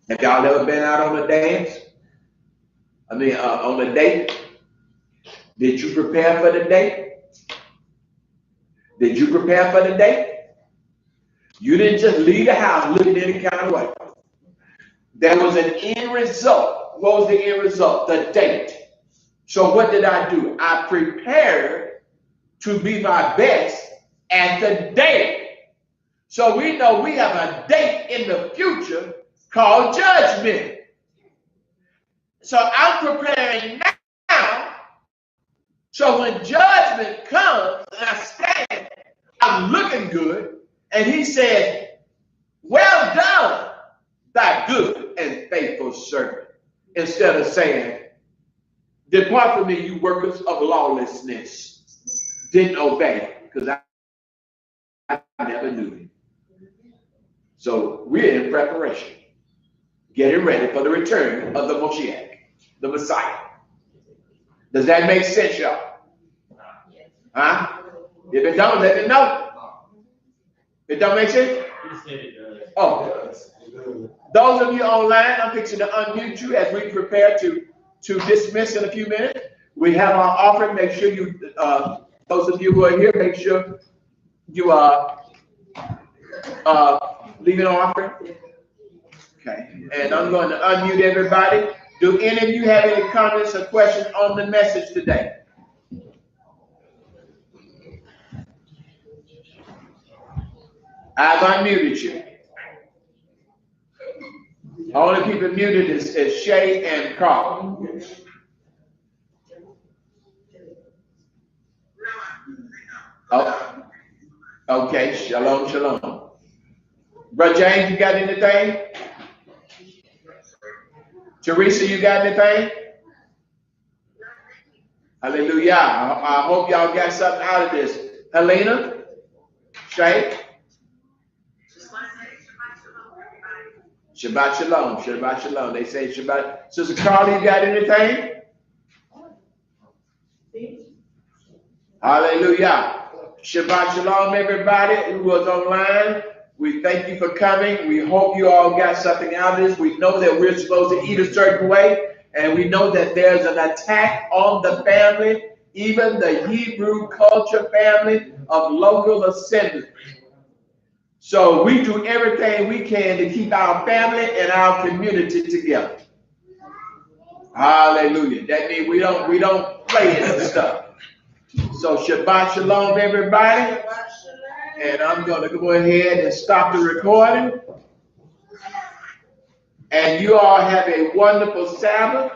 Have y'all ever been out on a dance? On a date? Did you prepare for the date? Did you prepare for the date? You didn't just leave the house looking any kind of way. There was an end result. What was the end result? The date. So what did I do? I prepared to be my best at the date. So we know we have a date in the future called judgment. So I'm preparing now. So when judgment comes and I stand, I'm looking good. And He said, well done, thy good and faithful servant. Instead of saying, depart from me, you workers of lawlessness. Didn't obey because I never knew you. So we're in preparation, getting ready for the return of the Moshiach, the Messiah. Does that make sense, y'all? Huh? If it don't, let me know. It don't make sense? Oh. Those of you online, I'm fixing to unmute you as we prepare to dismiss in a few minutes. We have our offering. Make sure you, those of you who are here, make sure you leave an offering. Okay. And I'm going to unmute everybody. Do any of you have any comments or questions on the message today? I've unmuted you. Only people muted is Shay and Carl. Oh, okay, shalom, shalom. Brother James, you got anything? Teresa, you got anything? Hallelujah. I hope y'all got something out of this. Helena? Shay? Shabbat shalom. Shabbat shalom. They say Shabbat. Sister Carly, you got anything? Hallelujah. Shabbat shalom, everybody who was online. We thank you for coming. We hope you all got something out of this. We know that we're supposed to eat a certain way, and we know that there's an attack on the family, even the Hebrew culture family of local assemblies. So we do everything we can to keep our family and our community together. Hallelujah. That means we don't play in this stuff. So Shabbat shalom, everybody. And I'm going to go ahead and stop the recording. And you all have a wonderful Sabbath.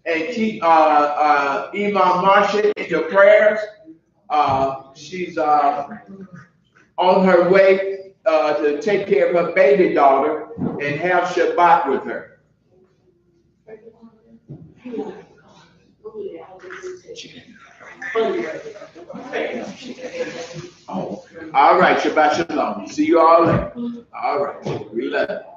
And keep Imam Marsha in your prayers. She's on her way to take care of her baby daughter and have Shabbat with her. Oh, all right, Shabbat shalom. See you all later. All right, we love you.